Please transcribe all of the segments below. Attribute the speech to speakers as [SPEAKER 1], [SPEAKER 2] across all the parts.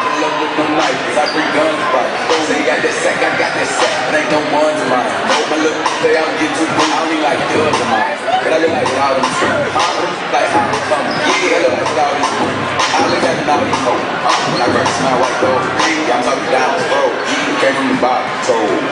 [SPEAKER 1] Pull up with them knives, I bring guns right. Say you got that sack, I got that sack, but ain't no one's mine. Oh, my little play, I'm getting too big, I don't even like dubs of mine. But I look like all them shit, like how I'm coming. Yeah, I look like all this money. I look at all these hoes. When I grab a smile white gold, yeah, I'm talking down the road. You came from the bottom, told.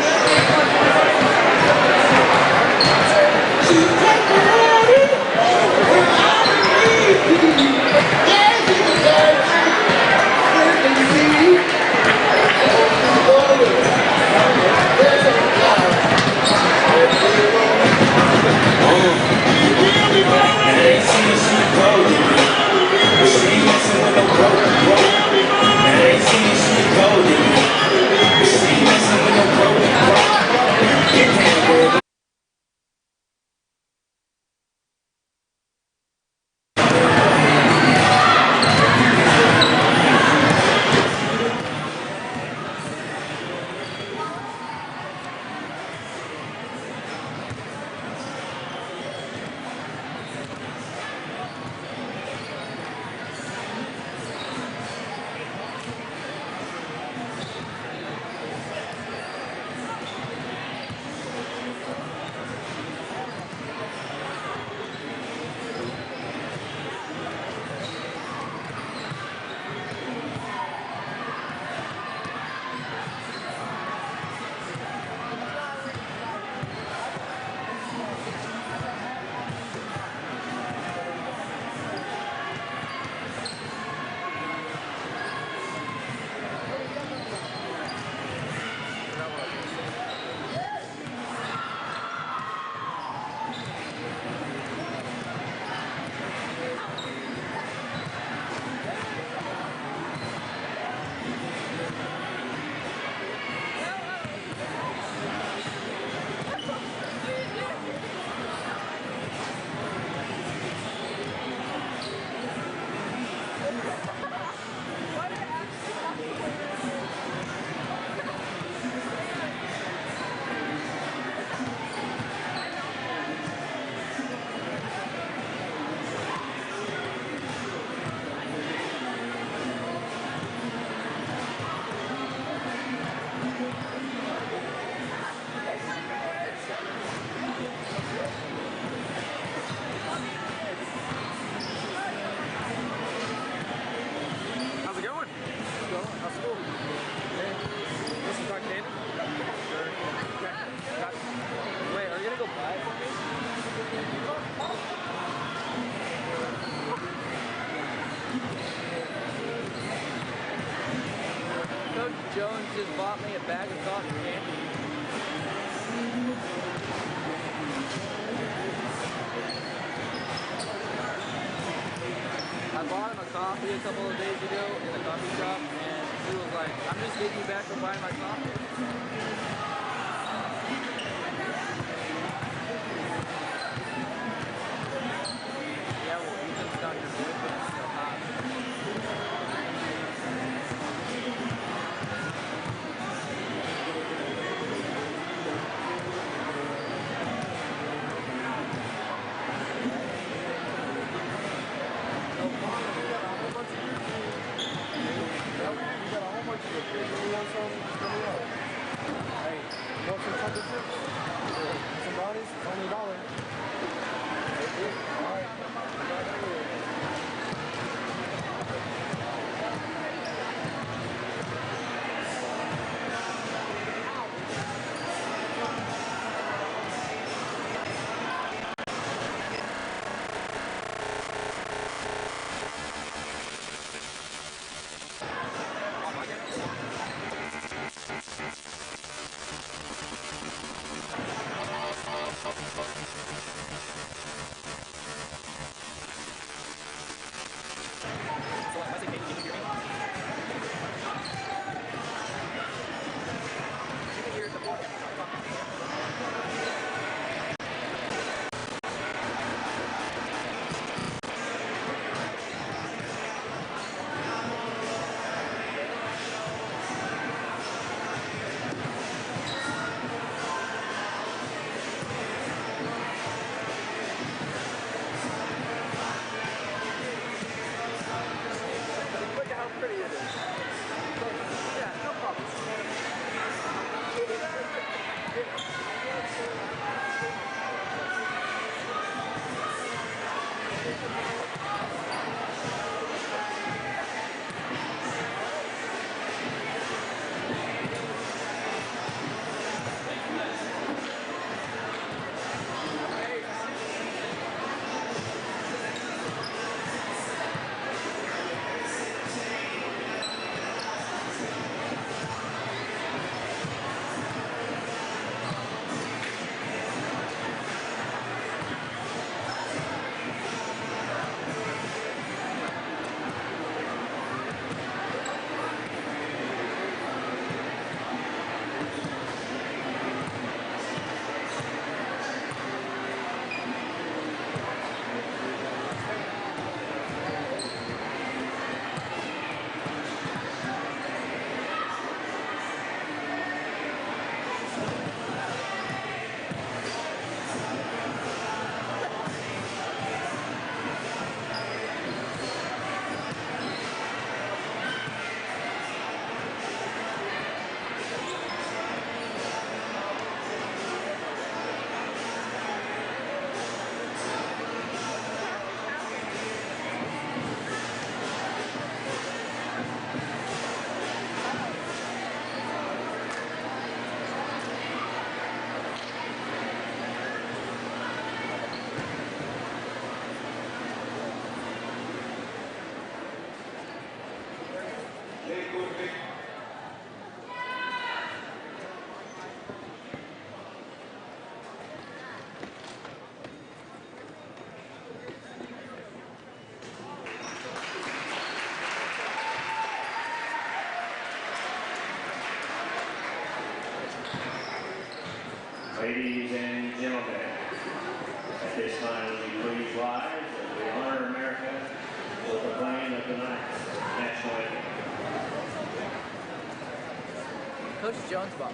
[SPEAKER 2] Jones just bought me a bag of cotton candy. I bought him a coffee a couple of days ago in a coffee shop, and he was like, I'm just getting you back from buying my coffee. Yeah, well, you just got your boyfriend so hot.
[SPEAKER 3] Ladies and gentlemen, at this time, will you please rise as we honor America with the playing of tonight's national anthem.
[SPEAKER 2] Coach Jones ball.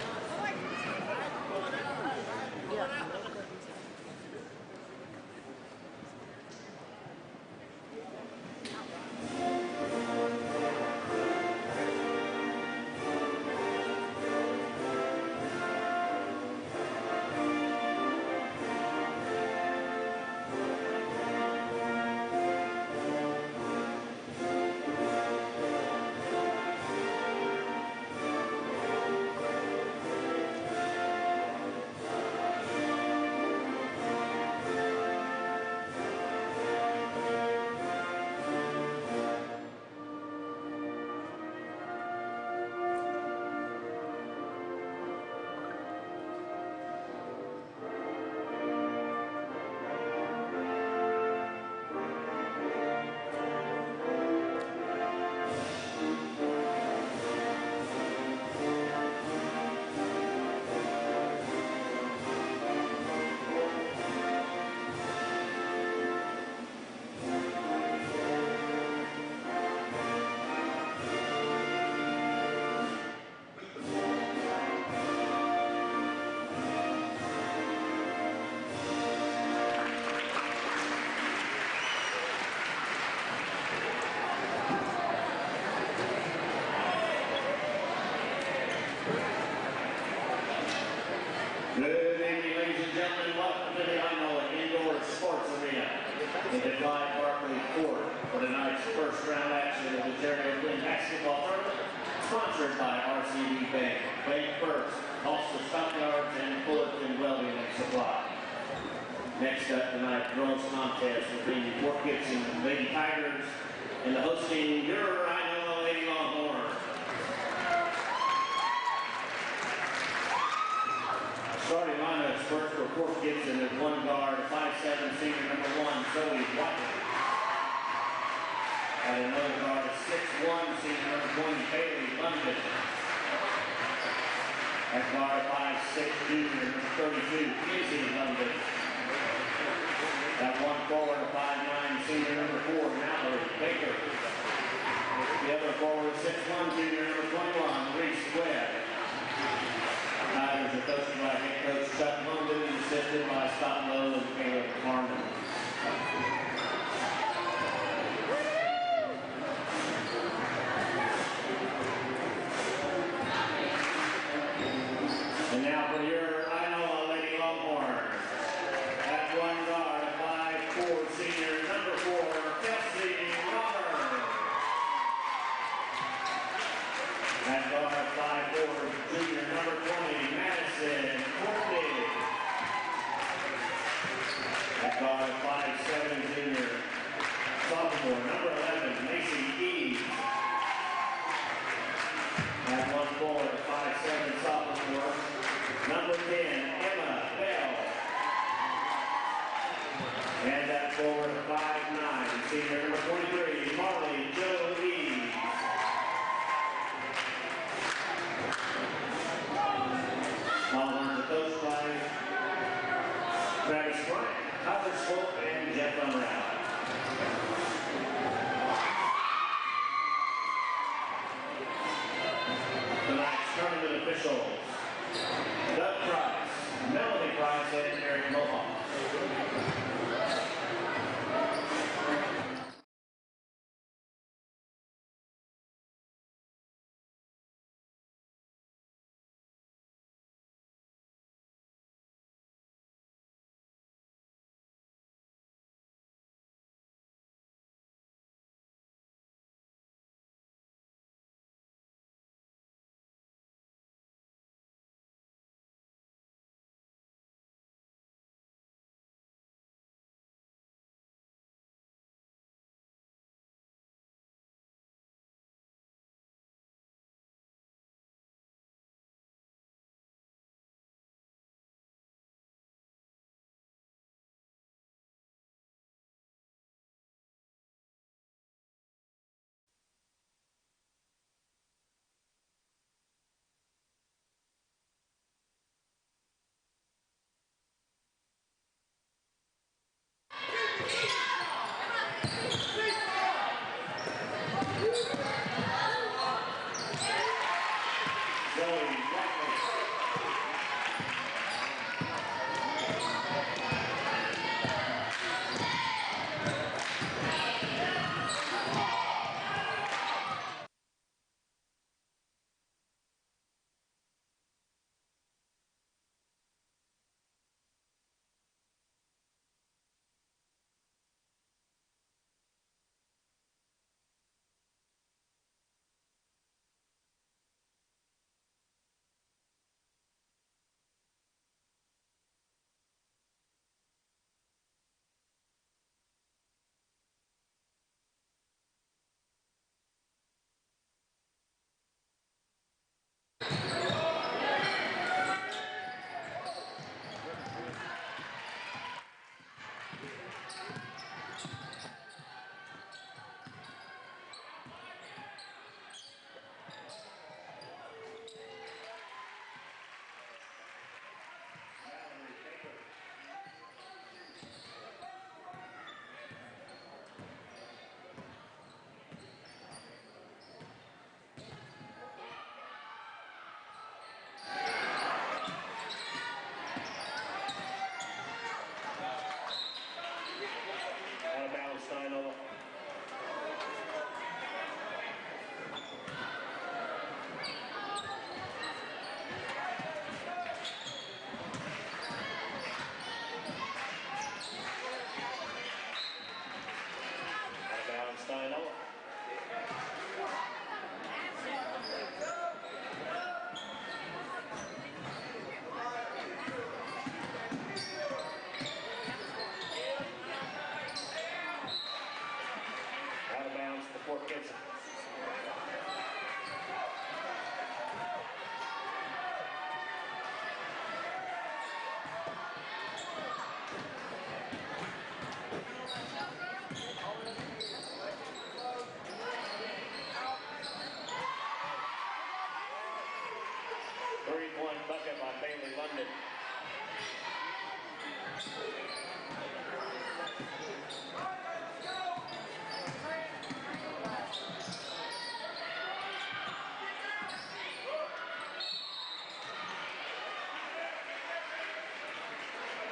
[SPEAKER 3] Good evening, ladies and gentlemen. Welcome to the Iowa Indoor Sports Arena in the Clyde Barkley Court for tonight's first round action of the Ontario Twin Basketball Tournament, sponsored by RCB Bank, Bank First, also Stockyards and Fullerton Welding and Supply. Next up tonight, girls contest between Fort Gibson Lady Tigers and the hosting your Iowa Lady Longhorn. Starting lineups first for Fort Gibson at one guard, 5'7", senior number 1, Zoe White. At another guard, 6'1", senior number 20, Bailey London. At guard, 5'6", junior number 32, Casey London. At one forward, 5'9", senior number 4, Mallory Baker. The other forward, 6'1", junior number 21, Reese Webb. Tigers are coached by head coach Chuck London and assisted by Scott Lowe and Caleb Harmon. And now for your Iowa Lady Longhorn. At one guard, 5'4", senior number 4, Kelsey Roberts. At guard, 5'4", junior number 20, Madison Courtney. At guard, 5'7", junior sophomore, number 11, Macy Eves. At one forward, 5'7", sophomore, number 10, Emma Bell. And at forward, 5'9", senior number 23, Marley Jo Eves. Longhorns are coached by Travis Bryant, Tyler Swope, and Jeff Unrath. Tonight's tournament officials: Doug Price, Melody Price, and Eric Mohawk.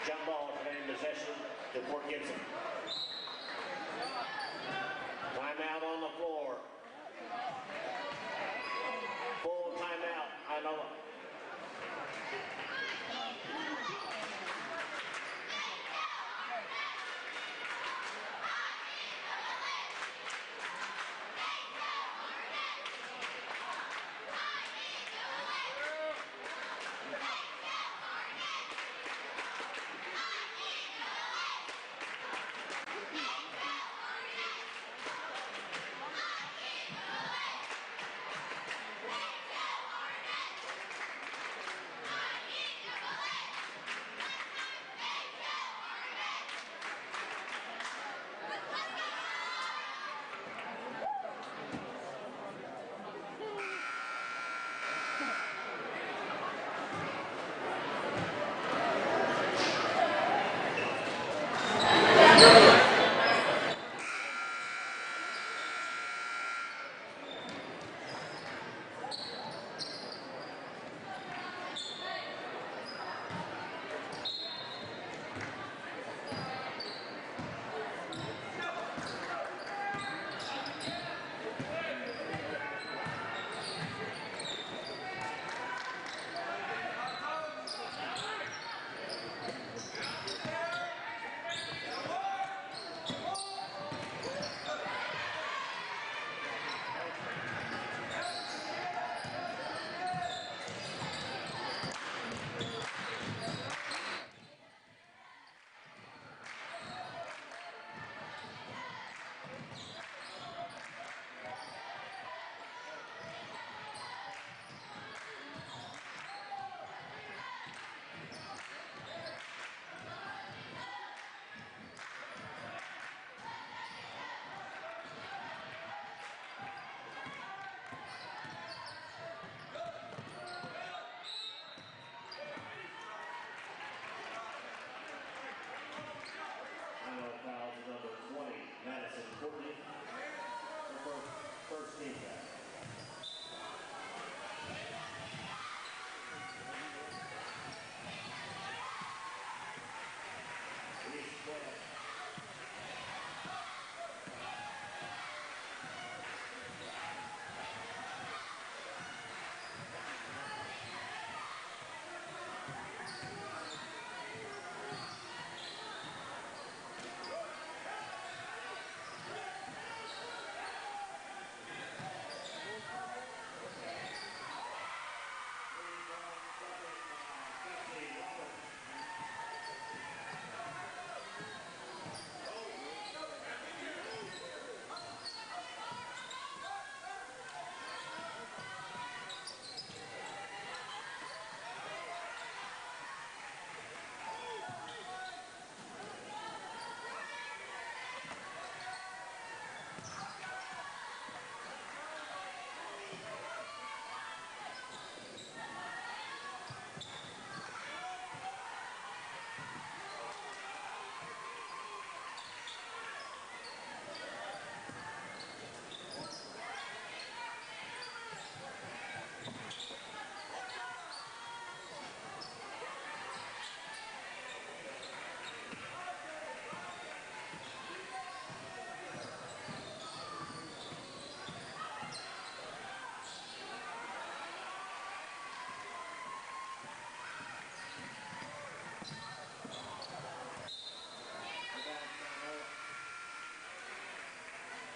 [SPEAKER 3] Jump ball in possession to Fort Gibson. Timeout on the floor. Full timeout. I know.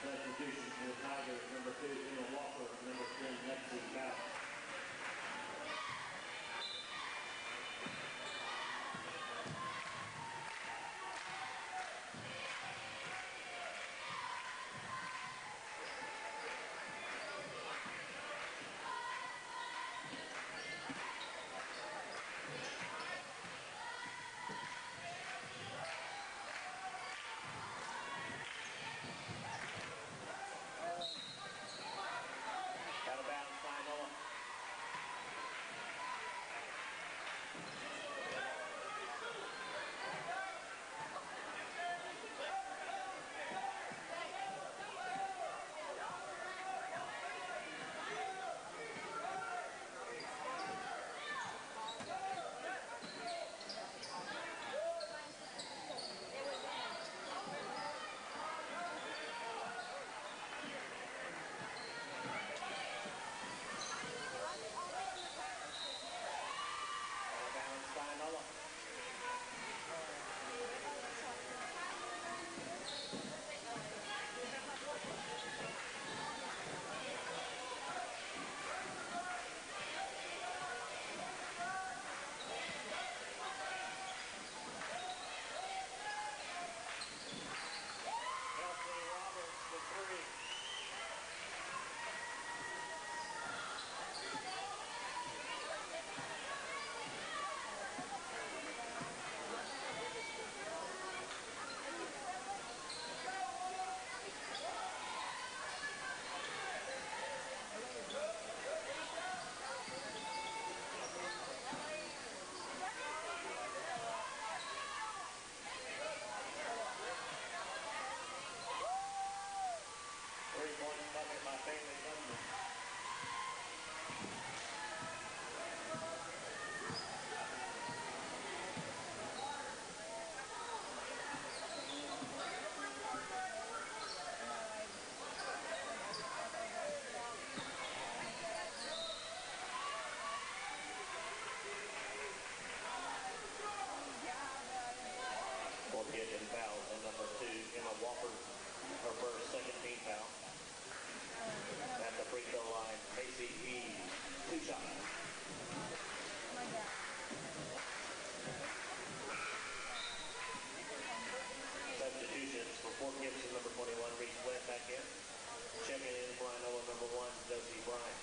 [SPEAKER 3] Substitution for the Tigers, number 2, Emma Walker, number 10, Lexi Bowers. Out of bounds by Noah. Out of bounds by Noah. Kelsey Roberts with 3. Three-point bucket by Bailey Gundry. Won't get in fouls on number 2, Emma Walker, her first second team foul. At the free throw line, Macy Eves, 2 shots. Substitutions for Fort Gibson, number 21, Reese Webb back in. Checking in for Inola, number 1, Josie Bryant.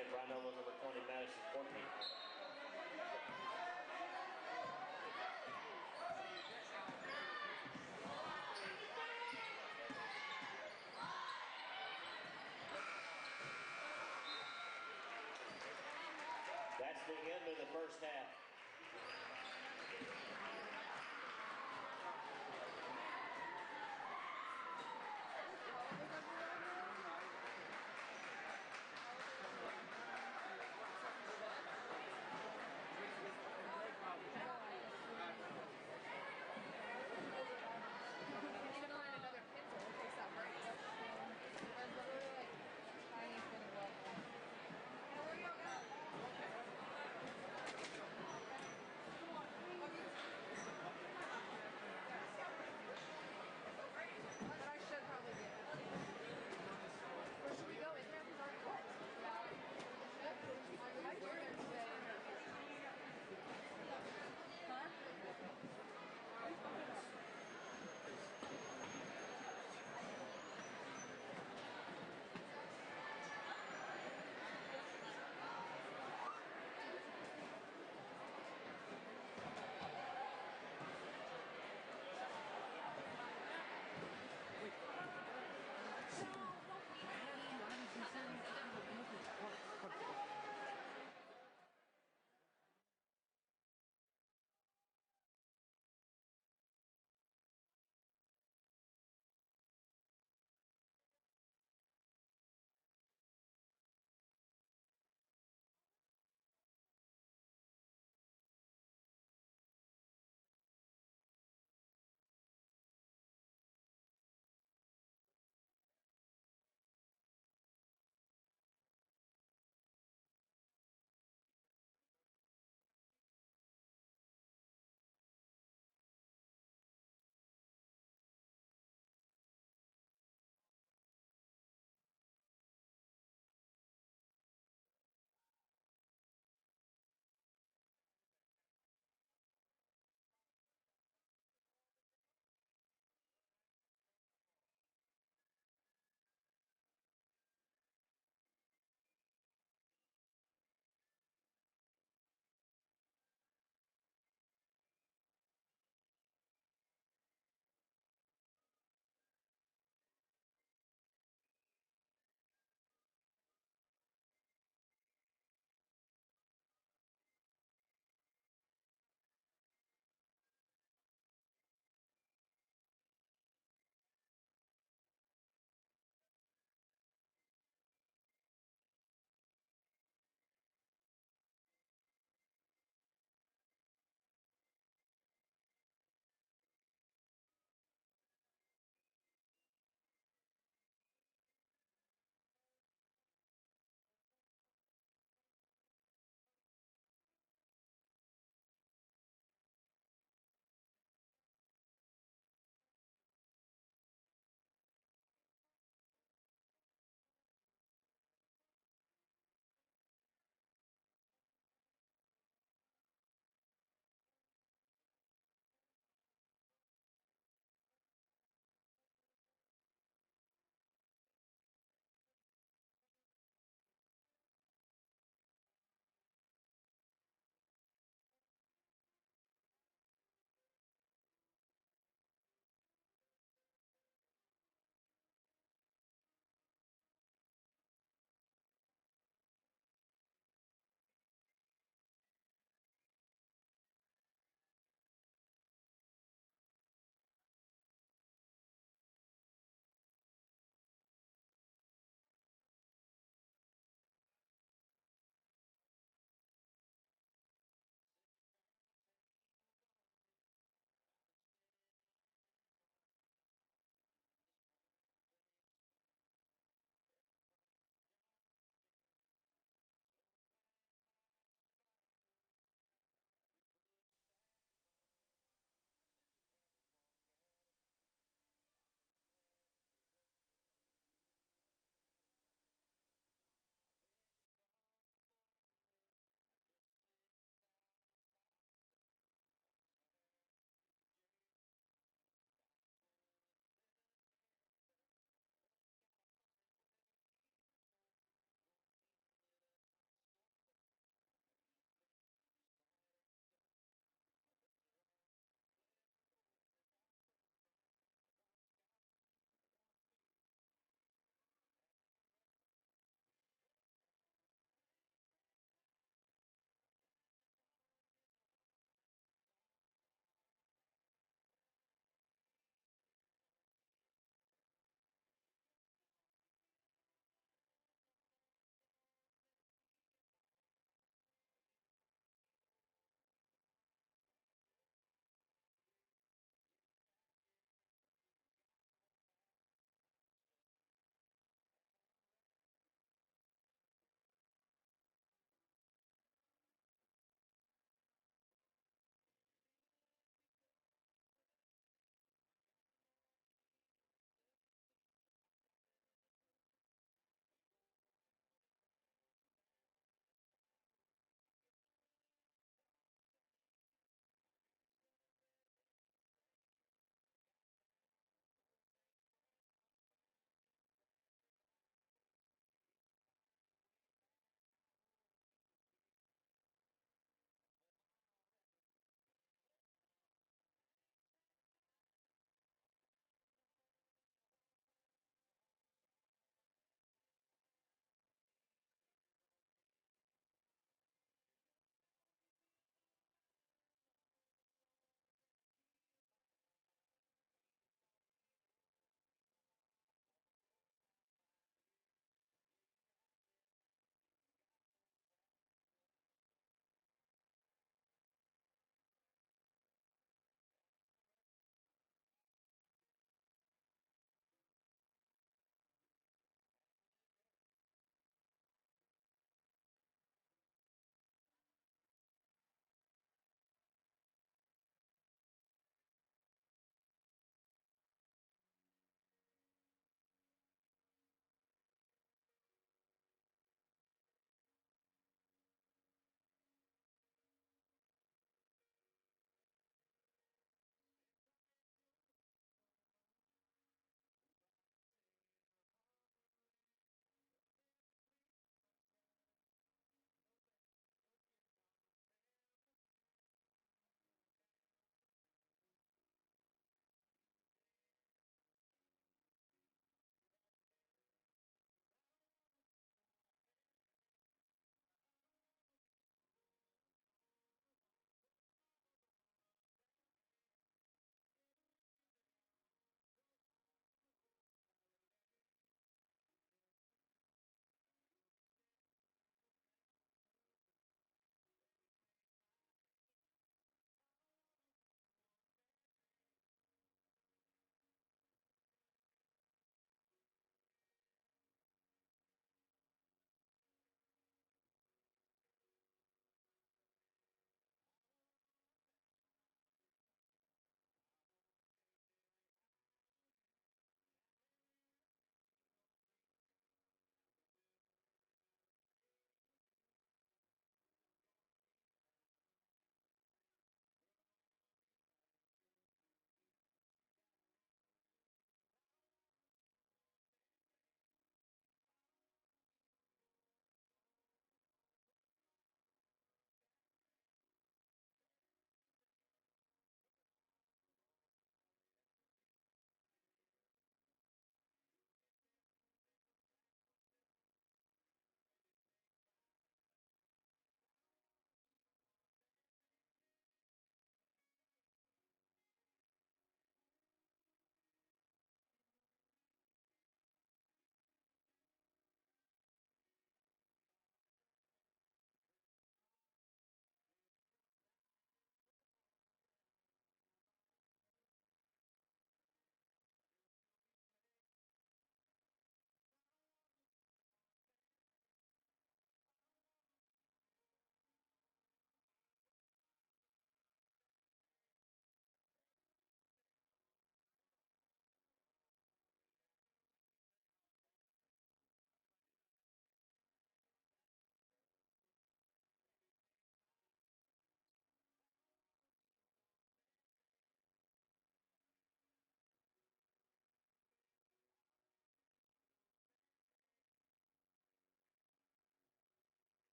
[SPEAKER 3] And Rhino was number 20, Madison 14. That's the end of the first half.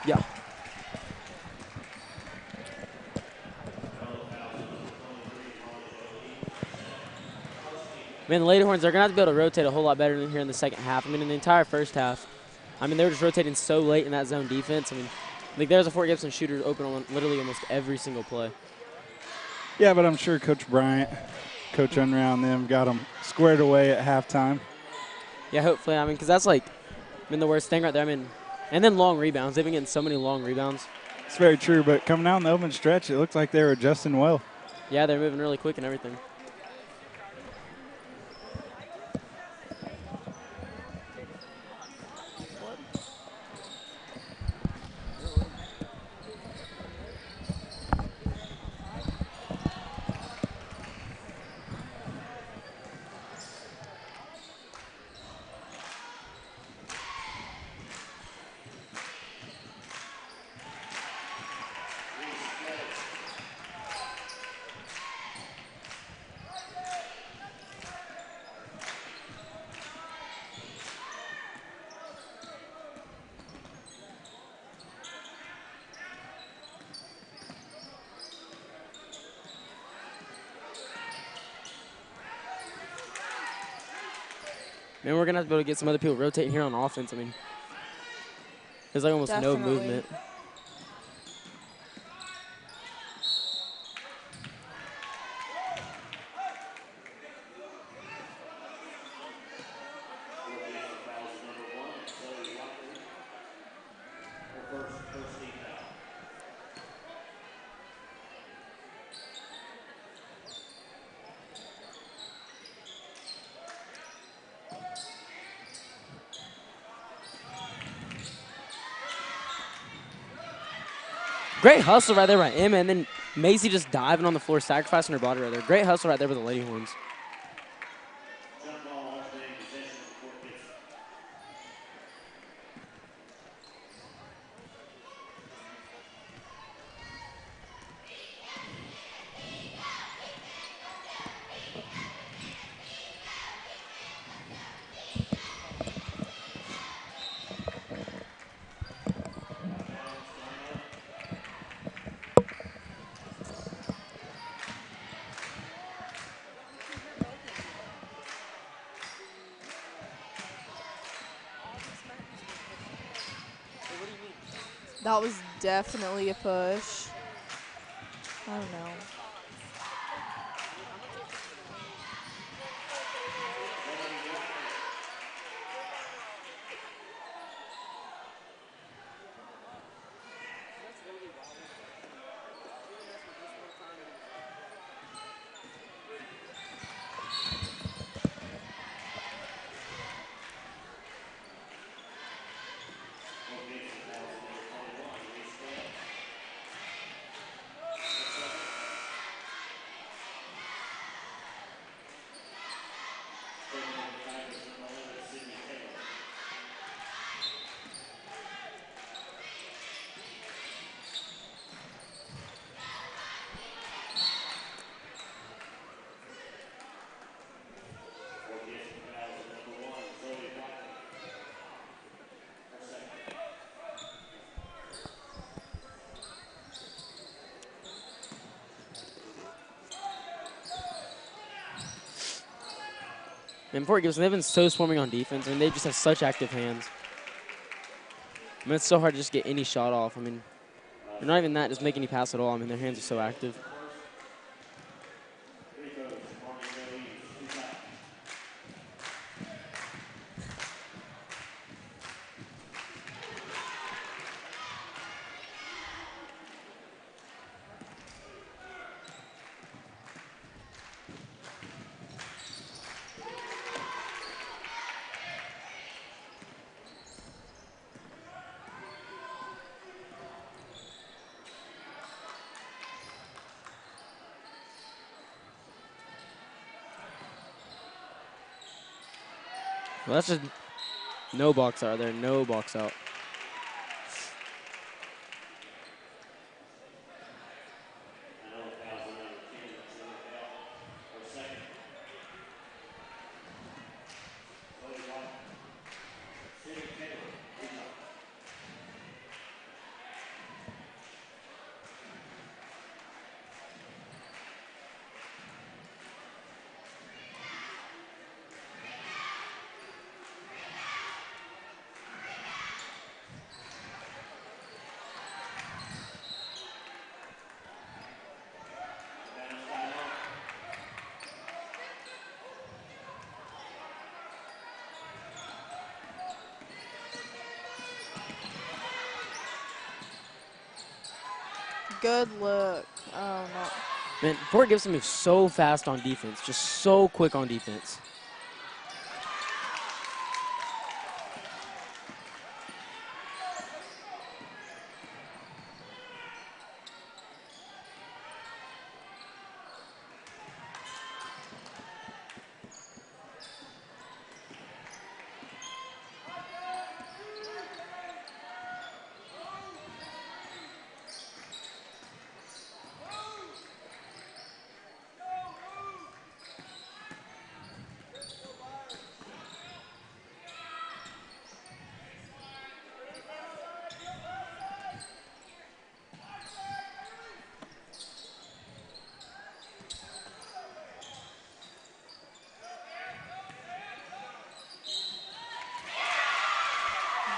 [SPEAKER 2] Yeah. Man, the Lady Horns, they're going to have to be able to rotate a whole lot better than here in the second half. I mean, in the entire first half, I mean, they were just rotating so late in that zone defense. I mean, like there's a Fort Gibson shooter open on literally almost every single play.
[SPEAKER 4] Yeah, but I'm sure Coach Bryant, Coach Unround, and them got them squared away at halftime.
[SPEAKER 2] Yeah, hopefully. I mean, because that's like, the worst thing right there. I mean, and then long rebounds. They've been getting so many long rebounds.
[SPEAKER 4] It's very true, but coming out in the open stretch, it looked like they were adjusting well.
[SPEAKER 2] Yeah, they're moving really quick and everything. Man, we're going to have to be able to get some other people rotating here on offense. I mean, there's like almost no movement. Great hustle right there by Emma, and then Macy just diving on the floor, sacrificing her body right there. Great hustle right there with the Lady Horns.
[SPEAKER 5] That was definitely a push. I don't know. And Fort Gibson, they've been so swarming on defense. I mean, they just have such active hands. I mean, it's so hard to just get any shot off. I mean, they're not even that, just make any pass at all. I mean, their hands are so active. Well, that's just no box out there, no box out.
[SPEAKER 6] Good look. Oh, no.
[SPEAKER 2] Man, Fort Gibson moves so fast on defense, just so quick on defense.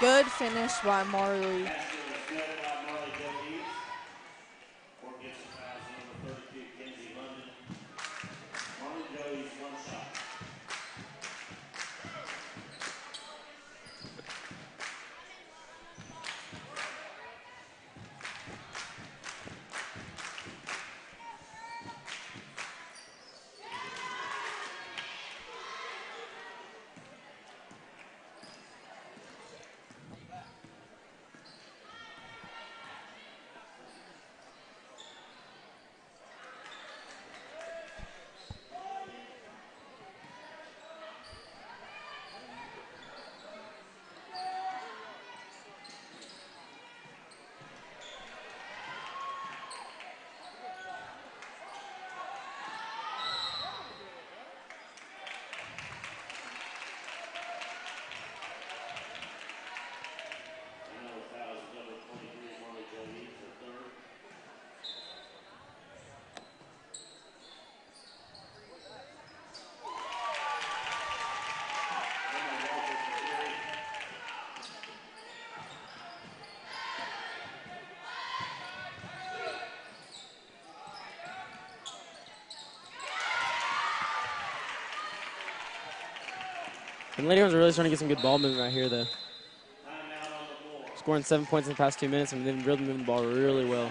[SPEAKER 6] Good finish by Marley.
[SPEAKER 3] Basket was good by Marley Jones. Fort Gibson fouls number 32, Kenzie London. Marley Jones, one shot. Another foul is number 23, Marley Jones, her third.
[SPEAKER 2] And Lady Horns are really starting to get some good ball movement right here, though.
[SPEAKER 3] Timeout on the floor.
[SPEAKER 2] Scoring 7 points in the past 2 minutes, and they've been really moving the ball really well.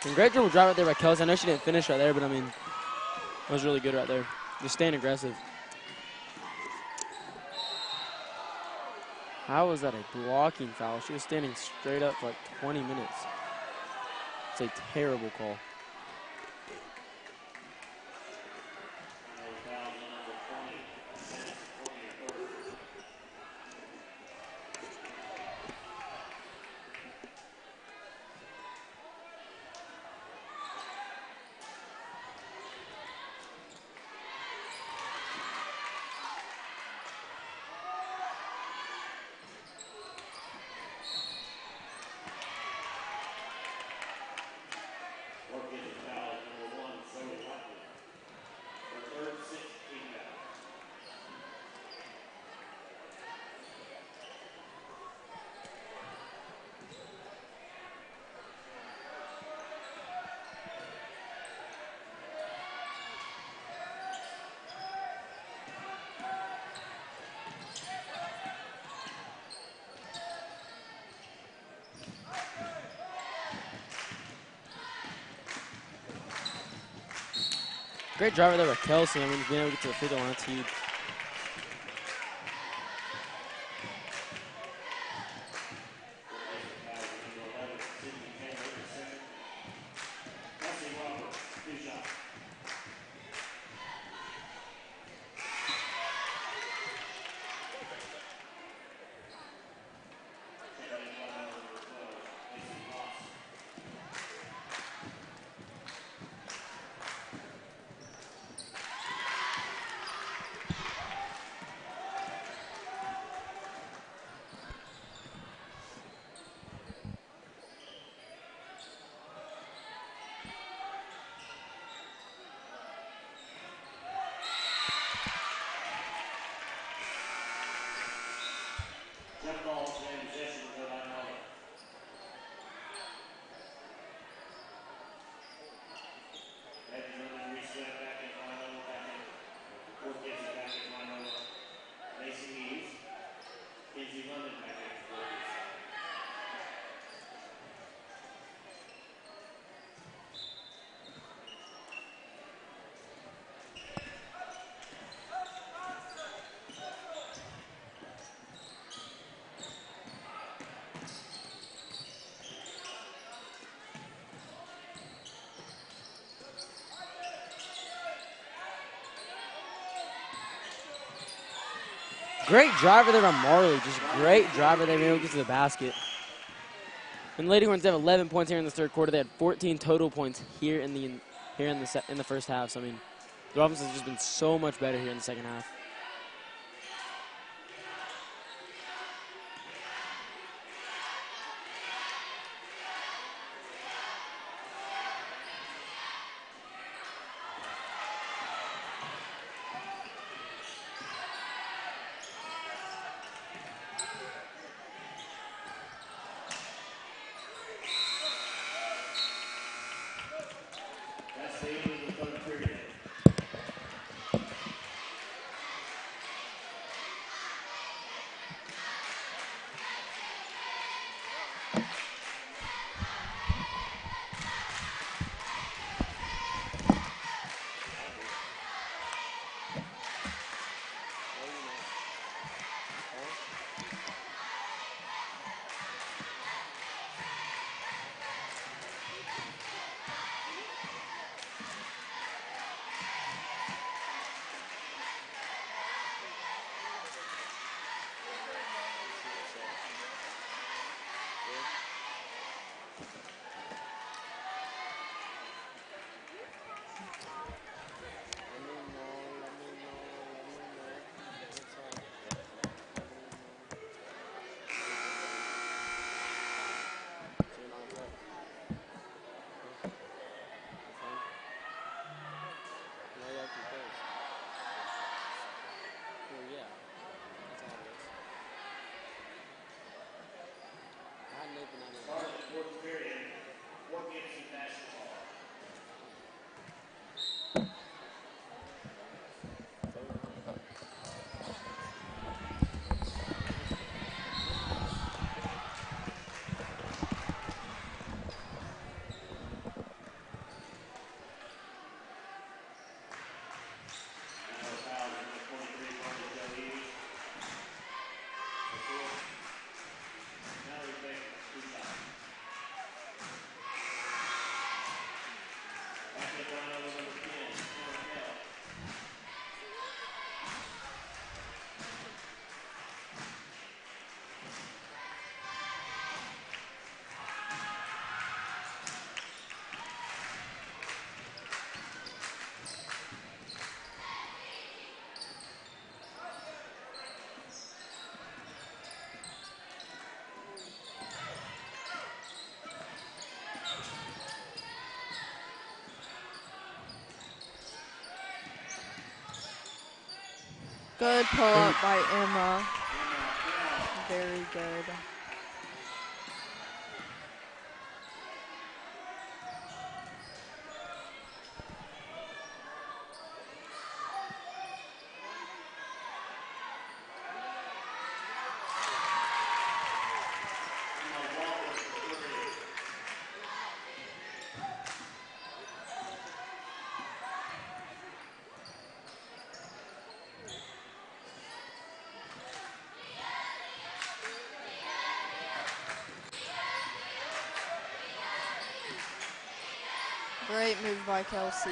[SPEAKER 2] And great dribble drive right there by Kelsey. I know she didn't finish right there, but I mean, that was really good right there. Just staying aggressive. How was that a blocking foul? She was standing straight up for like 20 minutes. It's a terrible call. Great driver there by Kelsey. I mean, being able to get to the free throw line, that's huge.
[SPEAKER 3] Jump balls and possession for Villanova. Edmund reset back in Villanova, back in. Fourth gets it back in Villanova. Macy Eves. Kinsey London back in fourth.
[SPEAKER 2] Great driver there by Marley. Just great driver there, being able to get to the basket. And Lady Horns have 11 points here in the third quarter. They had 14 total points here in the first half. So I mean, the offense has just been so much better here in the second half.
[SPEAKER 3] That's the end of the third period.
[SPEAKER 6] Good pull up by Emma. Very good. Great move by Kelsey.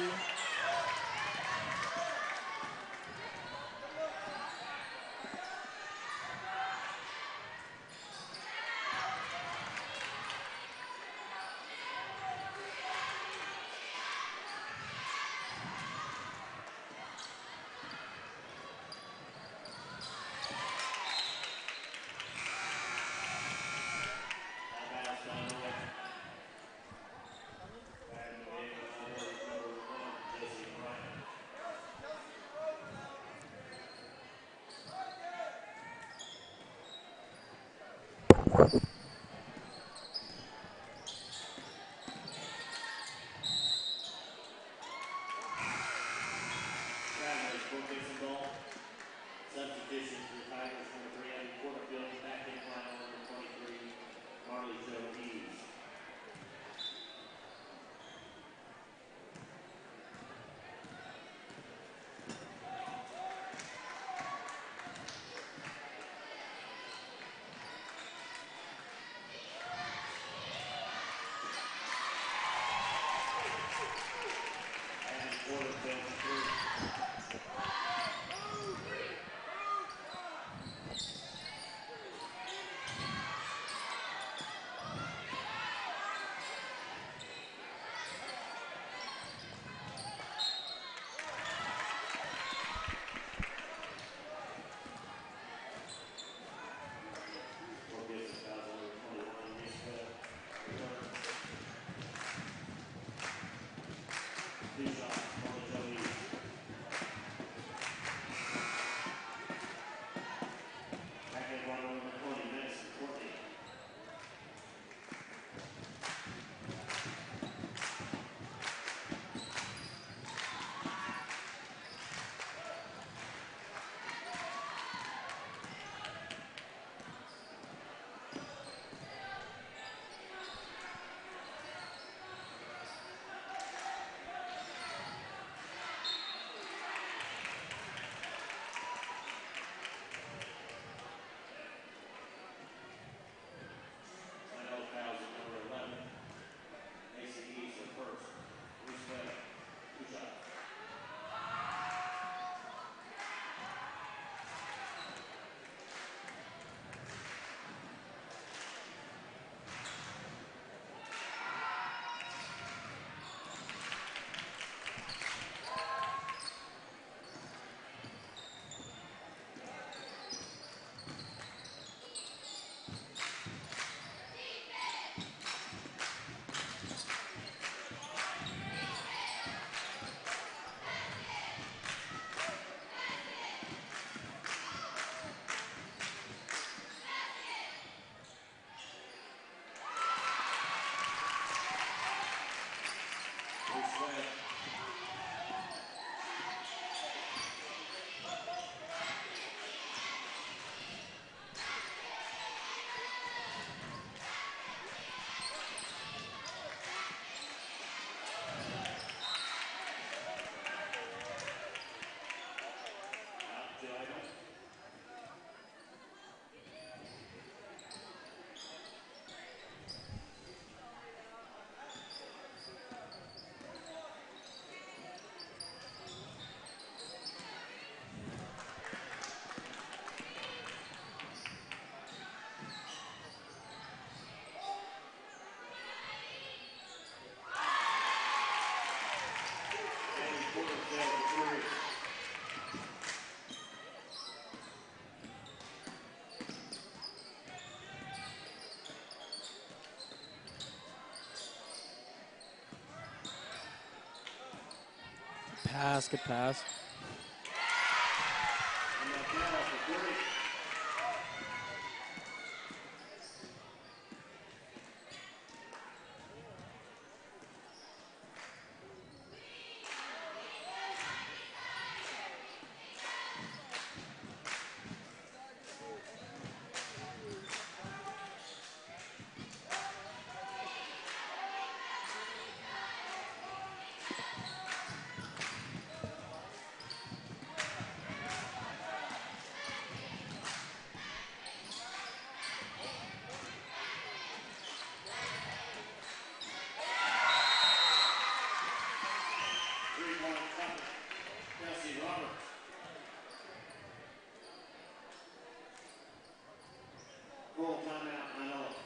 [SPEAKER 3] Substitutions for the Tigers, number 3, Evan Porterfield, back in line, number 23, Marley Jo Hughes. Evan Porterfield, 3.
[SPEAKER 2] Pass, good pass.
[SPEAKER 3] Full timeout, Manila.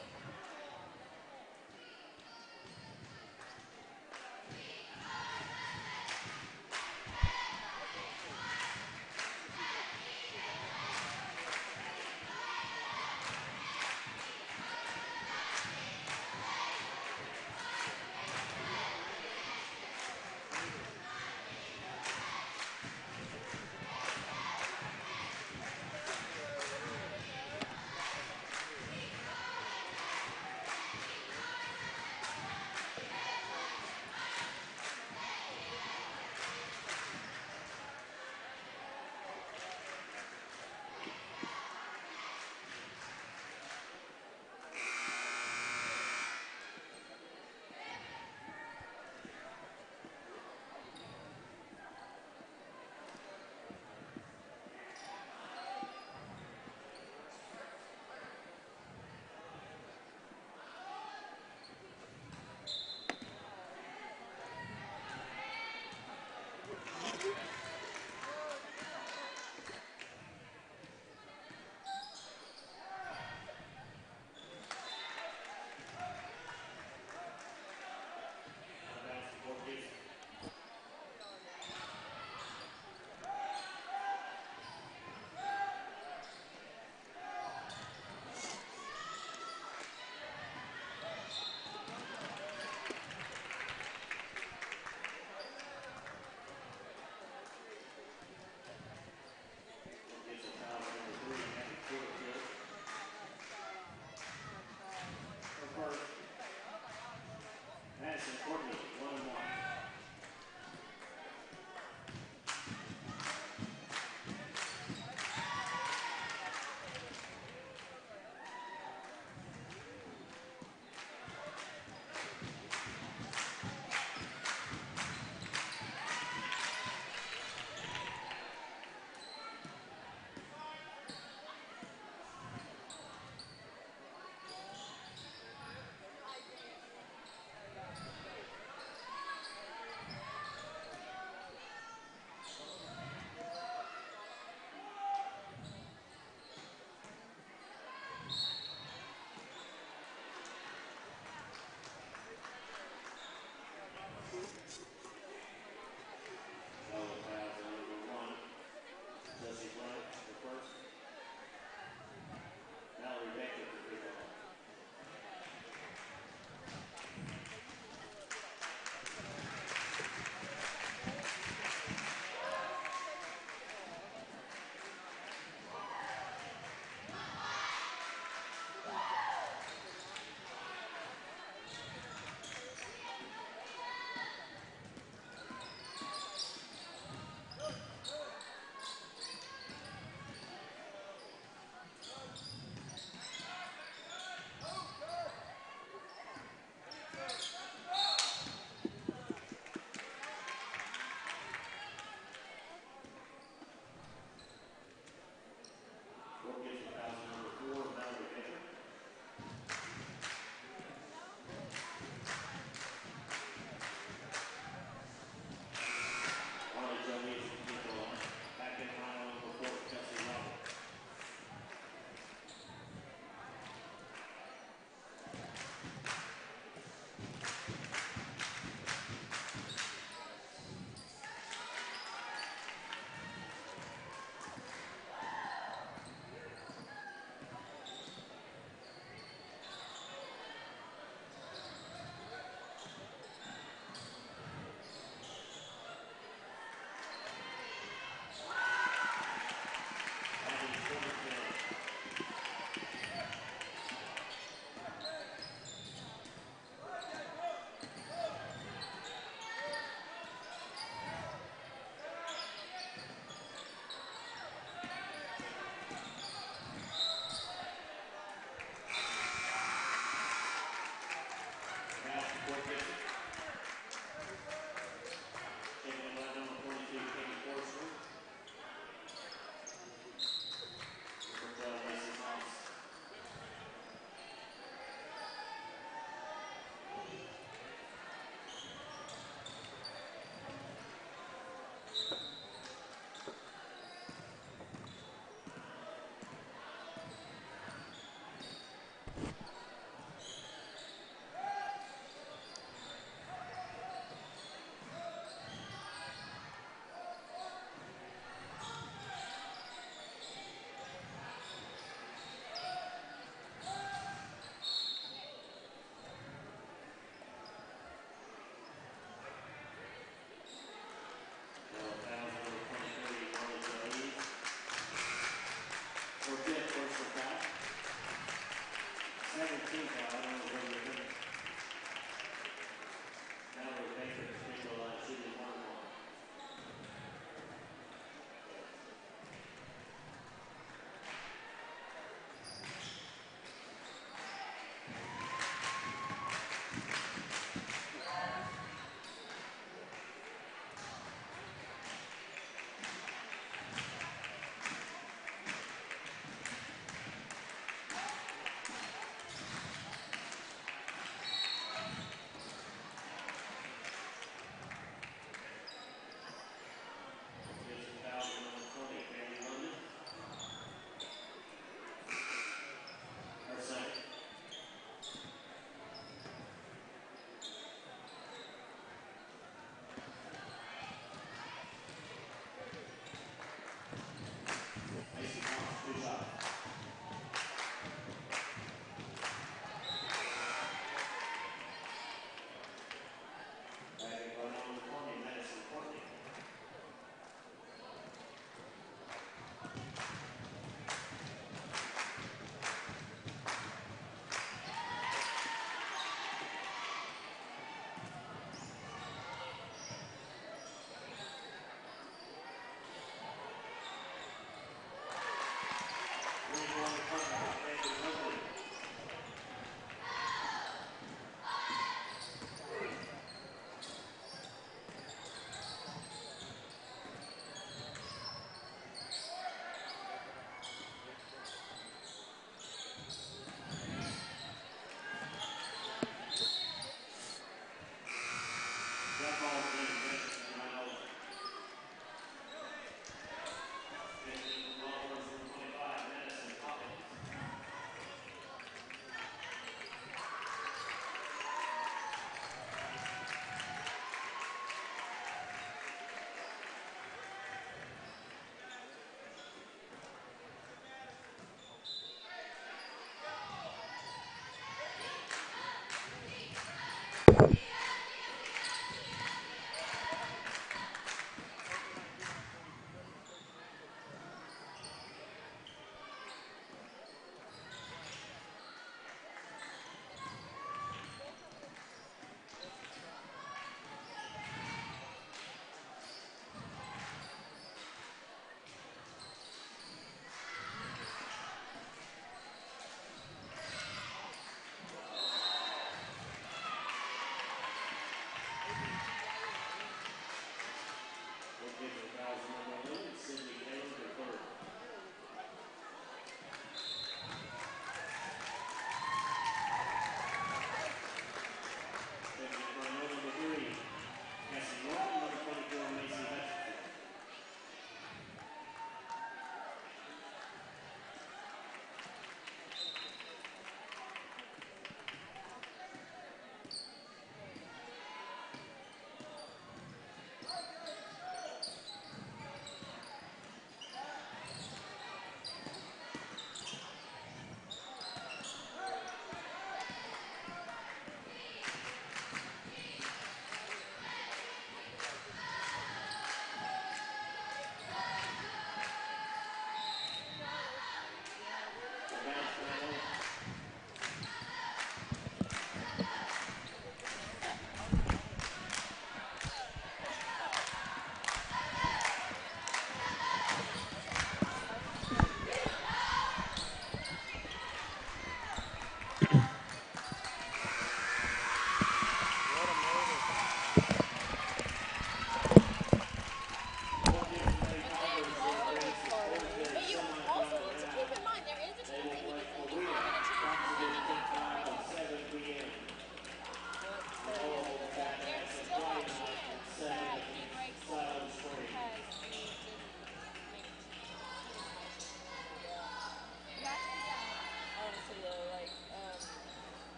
[SPEAKER 3] team foul. I don't know whether you're thinking. Mallory Baker is free throw line shooting 1-1.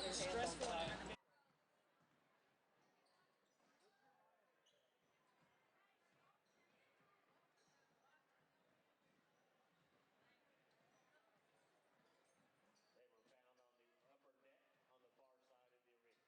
[SPEAKER 6] got his hands on top.
[SPEAKER 3] They were found on the upper deck on the far side of the arena.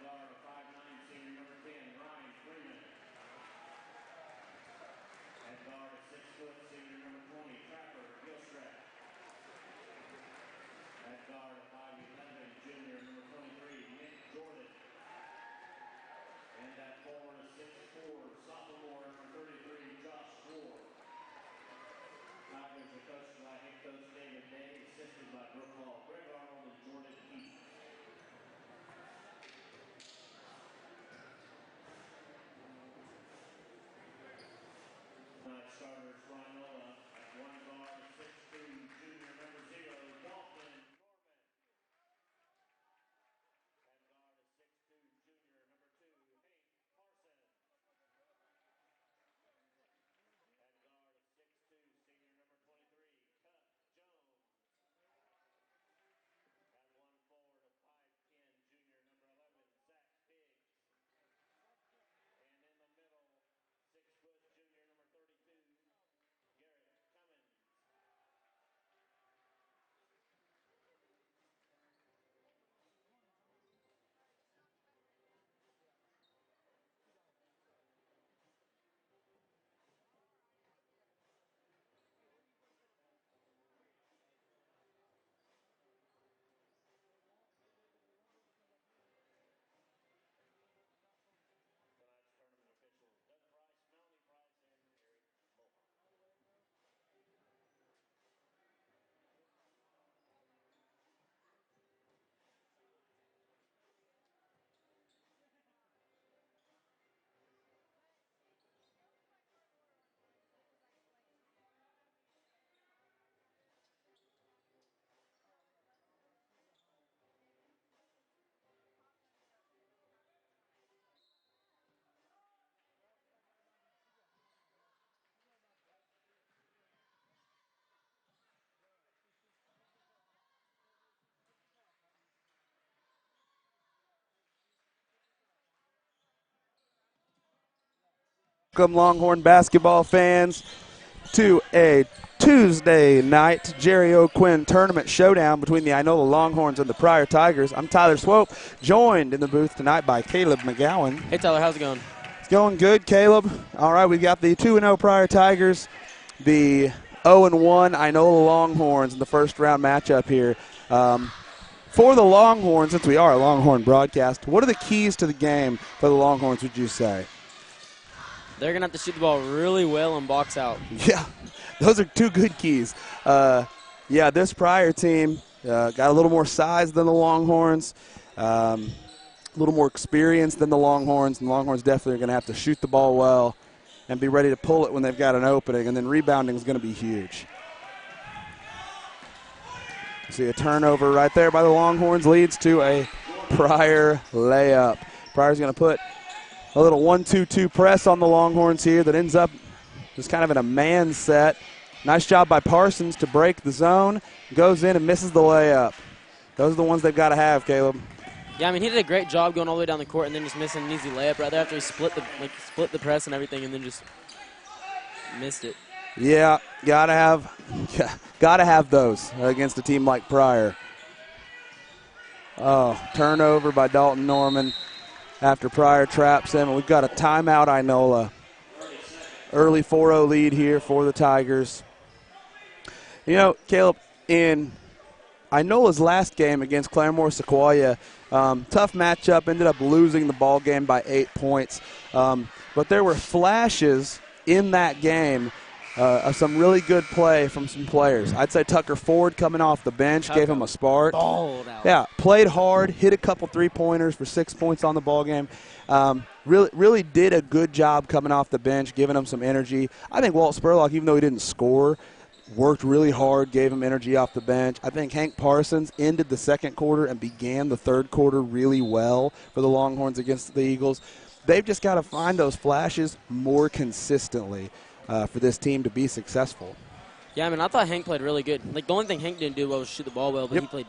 [SPEAKER 3] guard, a 5'9", senior number 10, Ryan Freeman. At guard, a 6-foot senior number 20, Trapper Gilstrap. At guard, a 5'11", junior number 23, Nick Jordan. And at forward, a 6'4", sophomore number 33, Josh Ward. Tigers are coached by head coach David Day, assisted by Brooke Hall, Greg Arnold, and Jordan Keith. Tonight's starters, Rhinola. At one guard, 6'2", junior number 0, Dalton Norman. At guard, a 6'2", junior number 2, Hank Parsons. At guard, a 6'2", senior number 23, Cup Jones. At one forward, a 5'10", junior number 11, Zach Biggs. And in the middle, 6-foot junior number 32, Garrett Cummins. Tonight's tournament officials, Doug Price, Melanie Price, and Eric Mohawk.
[SPEAKER 7] Welcome, Longhorn basketball fans, to a Tuesday night Jerry O'Quinn tournament showdown between the Inola Longhorns and the Pryor Tigers. I'm Tyler Swope, joined in the booth tonight by Caleb McGowan.
[SPEAKER 2] Hey, Tyler, how's it going?
[SPEAKER 7] It's going good, Caleb. All right, we've got the 2-0 Pryor Tigers, the 0-1 Inola Longhorns in the first round matchup here. For the Longhorns, since we are a Longhorn broadcast, what are the keys to the game for the Longhorns, would you say?
[SPEAKER 2] They're going to have to shoot the ball really well and box out.
[SPEAKER 7] Yeah, those are two good keys. This Pryor team got a little more size than the Longhorns, a little more experience than the Longhorns, and the Longhorns definitely are going to have to shoot the ball well and be ready to pull it when they've got an opening, and then rebounding is going to be huge. See a turnover right there by the Longhorns leads to a Pryor layup. Pryor's going to put a little 1-2-2 press on the Longhorns here that ends up just kind of in a man set. Nice job by Parsons to break the zone. Goes in and misses the layup. Those are the ones they've got to have, Caleb.
[SPEAKER 2] Yeah, I mean, he did a great job going all the way down the court and then just missing an easy layup right there after he split the press and everything and then just missed it.
[SPEAKER 7] Yeah, gotta have those against a team like Pryor. Oh, turnover by Dalton Norman after Pryor traps him, and we've got a timeout, Inola. Early 4-0 lead here for the Tigers. You know, Caleb, in Inola's last game against Claremore Sequoia, tough matchup, ended up losing the ball game by 8 points. But there were flashes in that game of some really good play from some players. I'd say Tucker Ford coming off the bench gave him a spark.
[SPEAKER 2] Balled out.
[SPEAKER 7] Yeah, played hard, hit a couple three-pointers for 6 points on the ball game. Really did a good job coming off the bench, giving him some energy. I think Walt Spurlock, even though he didn't score, worked really hard, gave him energy off the bench. I think Hank Parsons ended the second quarter and began the third quarter really well for the Longhorns against the Eagles. They've just got to find those flashes more consistently for this team to be successful.
[SPEAKER 2] Yeah, I mean, I thought Hank played really good. Like, the only thing Hank didn't do well was shoot the ball well, but he played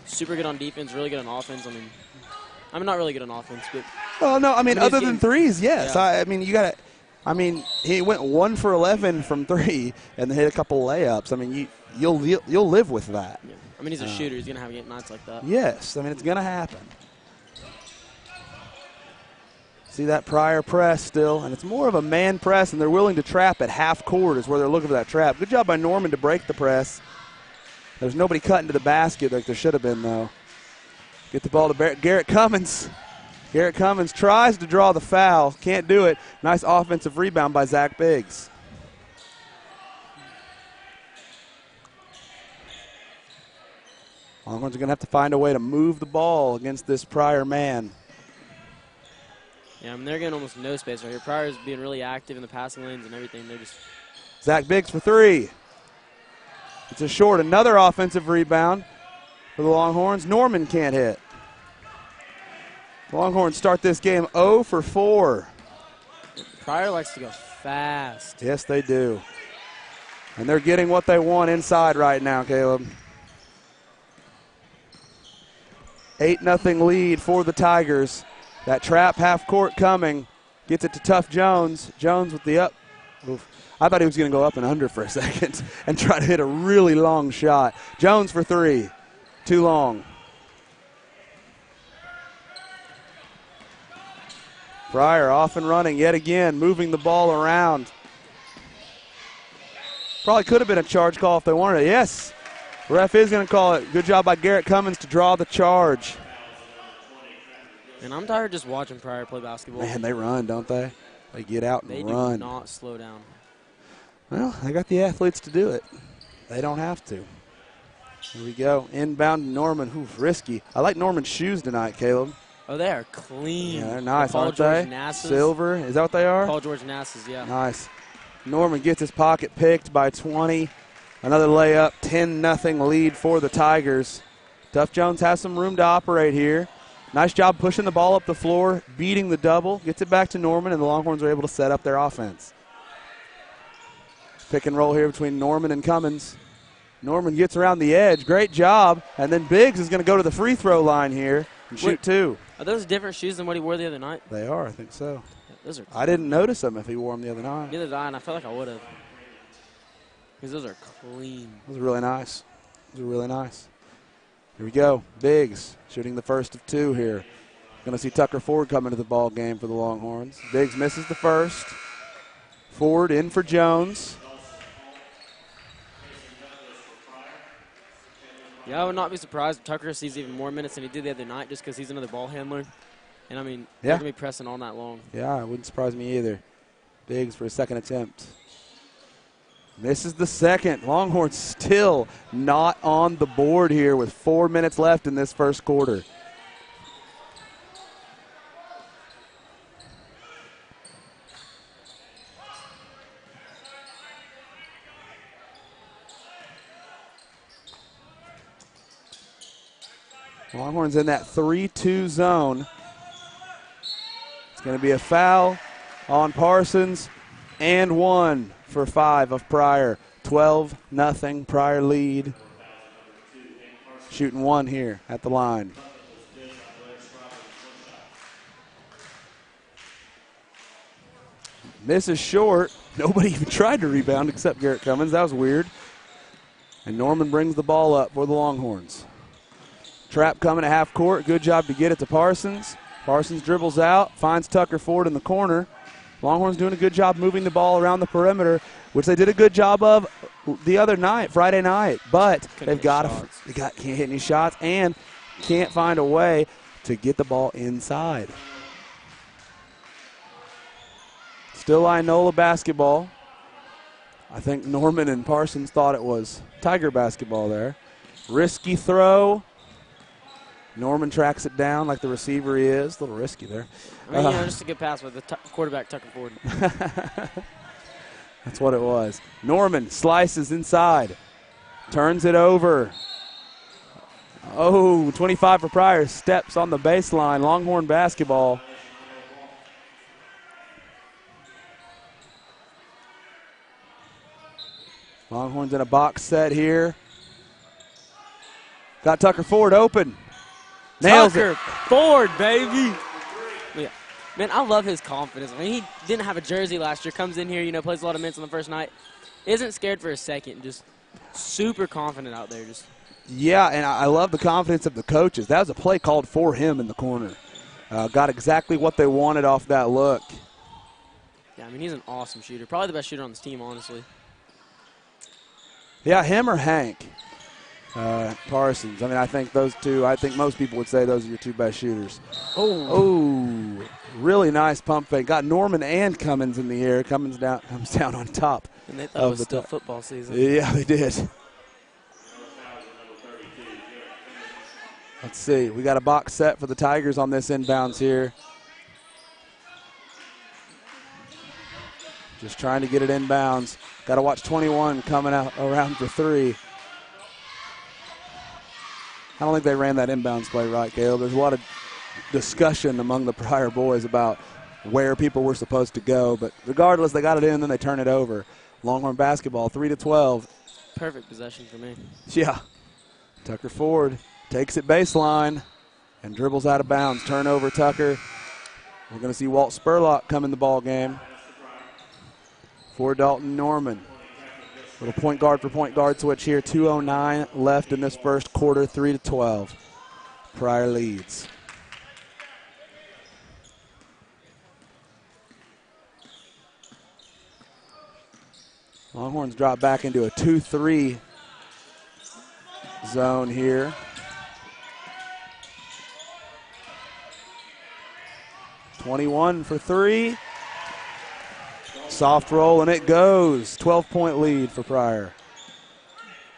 [SPEAKER 2] super good on defense, really good on offense. I mean, not really good on offense, but.
[SPEAKER 7] Oh, no, I mean other than threes, yes.
[SPEAKER 2] Yeah.
[SPEAKER 7] I mean, you got to. I mean, he went 1 for 11 from 3 and hit a couple layups. I mean, you'll live with that.
[SPEAKER 2] Yeah. I mean, he's a shooter. He's going to have nights like that.
[SPEAKER 7] Yes, I mean, it's going to happen. See that Pryor press still, and it's more of a man press, and they're willing to trap at half court is where they're looking for that trap. Good job by Norman to break the press. There's nobody cutting to the basket like there should have been, though. Get the ball to Garrett Cummins. Garrett Cummins tries to draw the foul. Can't do it. Nice offensive rebound by Zach Biggs. Longhorns are going to have to find a way to move the ball against this Pryor man.
[SPEAKER 2] Yeah, I mean, they're getting almost no space right here. Pryor's being really active in the passing lanes and everything. They're just
[SPEAKER 7] Zach Biggs for three. It's a short. Another offensive rebound for the Longhorns. Norman can't hit. Longhorns start this game 0 for 4.
[SPEAKER 2] Pryor likes to go fast.
[SPEAKER 7] Yes, they do. And they're getting what they want inside right now, Caleb. 8-0 lead for the Tigers. That trap half court coming. Gets it to Tough Jones. Jones with the up. Oof. I thought he was going to go up and under for a second and try to hit a really long shot. Jones for three. Too long. Pryor off and running yet again, moving the ball around. Probably could have been a charge call if they wanted it. Yes, ref is going to call it. Good job by Garrett Cummins to draw the charge.
[SPEAKER 2] And I'm tired just watching Pryor play basketball.
[SPEAKER 7] Man, they run, don't they? They get out and run.
[SPEAKER 2] They do not slow down.
[SPEAKER 7] Well, they got the athletes to do it. They don't have to. Here we go. Inbound to Norman. Ooh, risky. I like Norman's shoes tonight, Caleb.
[SPEAKER 2] Oh, they are clean.
[SPEAKER 7] Yeah, they're nice,
[SPEAKER 2] Paul
[SPEAKER 7] aren't
[SPEAKER 2] George
[SPEAKER 7] they?
[SPEAKER 2] Nass's.
[SPEAKER 7] Silver. Is that what they are?
[SPEAKER 2] Paul George Nass's, yeah.
[SPEAKER 7] Nice. Norman gets his pocket picked by 20. Another layup. 10-0 lead for the Tigers. Duff Jones has some room to operate here. Nice job pushing the ball up the floor, beating the double. Gets it back to Norman, and the Longhorns are able to set up their offense. Pick and roll here between Norman and Cummins. Norman gets around the edge. Great job. And then Biggs is going to go to the free throw line here and shoot two.
[SPEAKER 2] Are those different shoes than what he wore the other night?
[SPEAKER 7] They are, I think so.
[SPEAKER 2] Yeah, those are clean.
[SPEAKER 7] I didn't notice them if he wore them the other night.
[SPEAKER 2] Neither did I, and I felt like I would have. Because those are clean.
[SPEAKER 7] Those are really nice. Those are really nice. Here we go. Biggs shooting the first of two here. Going to see Tucker Ford come into the ball game for the Longhorns. Biggs misses the first. Ford in for Jones.
[SPEAKER 2] Yeah, I would not be surprised if Tucker sees even more minutes than he did the other night just because he's another ball handler. And, I mean, they're going to be pressing all night long.
[SPEAKER 7] Yeah, it wouldn't surprise me either. Biggs for a second attempt. Misses the second. Longhorns still not on the board here with 4 minutes left in this first quarter. Longhorns in that 3-2 zone. It's going to be a foul on Parsons and one for 5 of Pryor. 12-0 Pryor lead. Shooting one here at the line. Misses short. Nobody even tried to rebound except Garrett Cummins. That was weird. And Norman brings the ball up for the Longhorns. Trap coming at half court. Good job to get it to Parsons. Parsons dribbles out, finds Tucker Ford in the corner. Longhorns doing a good job moving the ball around the perimeter, which they did a good job of the other night, Friday night. But can't hit any shots and can't find a way to get the ball inside. Still Inola basketball. I think Norman and Parsons thought it was Tiger basketball there. Risky throw. Norman tracks it down like the receiver he is. A little risky there.
[SPEAKER 2] I mean, just a good pass with the quarterback, Tucker Ford.
[SPEAKER 7] That's what it was. Norman slices inside. Turns it over. Oh, 25 for Pryor. Steps on the baseline. Longhorn basketball. Longhorns in a box set here. Got Tucker Ford open. Nails
[SPEAKER 2] Tucker
[SPEAKER 7] it.
[SPEAKER 2] Ford, baby. Yeah. Man, I love his confidence. I mean, he didn't have a jersey last year. Comes in here, plays a lot of minutes on the first night. Isn't scared for a second. Just super confident out there.
[SPEAKER 7] Yeah, and I love the confidence of the coaches. That was a play called for him in the corner. got exactly what they wanted off that look.
[SPEAKER 2] Yeah, I mean, he's an awesome shooter. Probably the best shooter on this team, honestly.
[SPEAKER 7] Yeah, him or Hank Parsons. I mean, I think those two, I think most people would say those are your two best shooters. Oh, really nice pump fake. Got Norman and Cummins in the air. Cummins comes down on top.
[SPEAKER 2] And they thought it was still football season.
[SPEAKER 7] Yeah, they did. Let's see. We got a box set for the Tigers on this inbounds here. Just trying to get it inbounds. Got to watch 21 coming out around for three. I don't think they ran that inbounds play right, Caleb. There's a lot of discussion among the Pryor boys about where people were supposed to go. But regardless, they got it in, then they turn it over. Longhorn basketball, 3-12.
[SPEAKER 2] Perfect possession for me.
[SPEAKER 7] Yeah. Tucker Ford takes it baseline and dribbles out of bounds. Turnover, Tucker. We're going to see Walt Spurlock come in the ball game for Dalton Norman. Little point guard for point guard switch here. 2:09 left in this first quarter, 3-12. Pryor leads. Longhorns drop back into a 2-3 zone here. .21 for three. Soft roll, and it goes. 12-point lead for Pryor.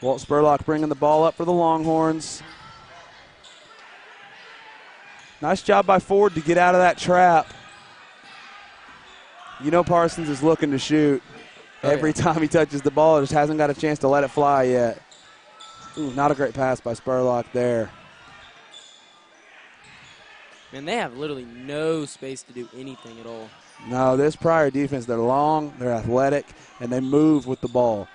[SPEAKER 7] Walt Spurlock bringing the ball up for the Longhorns. Nice job by Ford to get out of that trap. You know Parsons is looking to shoot. Every time he touches the ball, just hasn't got a chance to let it fly yet. Ooh, not a great pass by Spurlock there.
[SPEAKER 2] Man, they have literally no space to do anything at all.
[SPEAKER 7] No, this Pryor defense, they're long, they're athletic, and they move with the ball.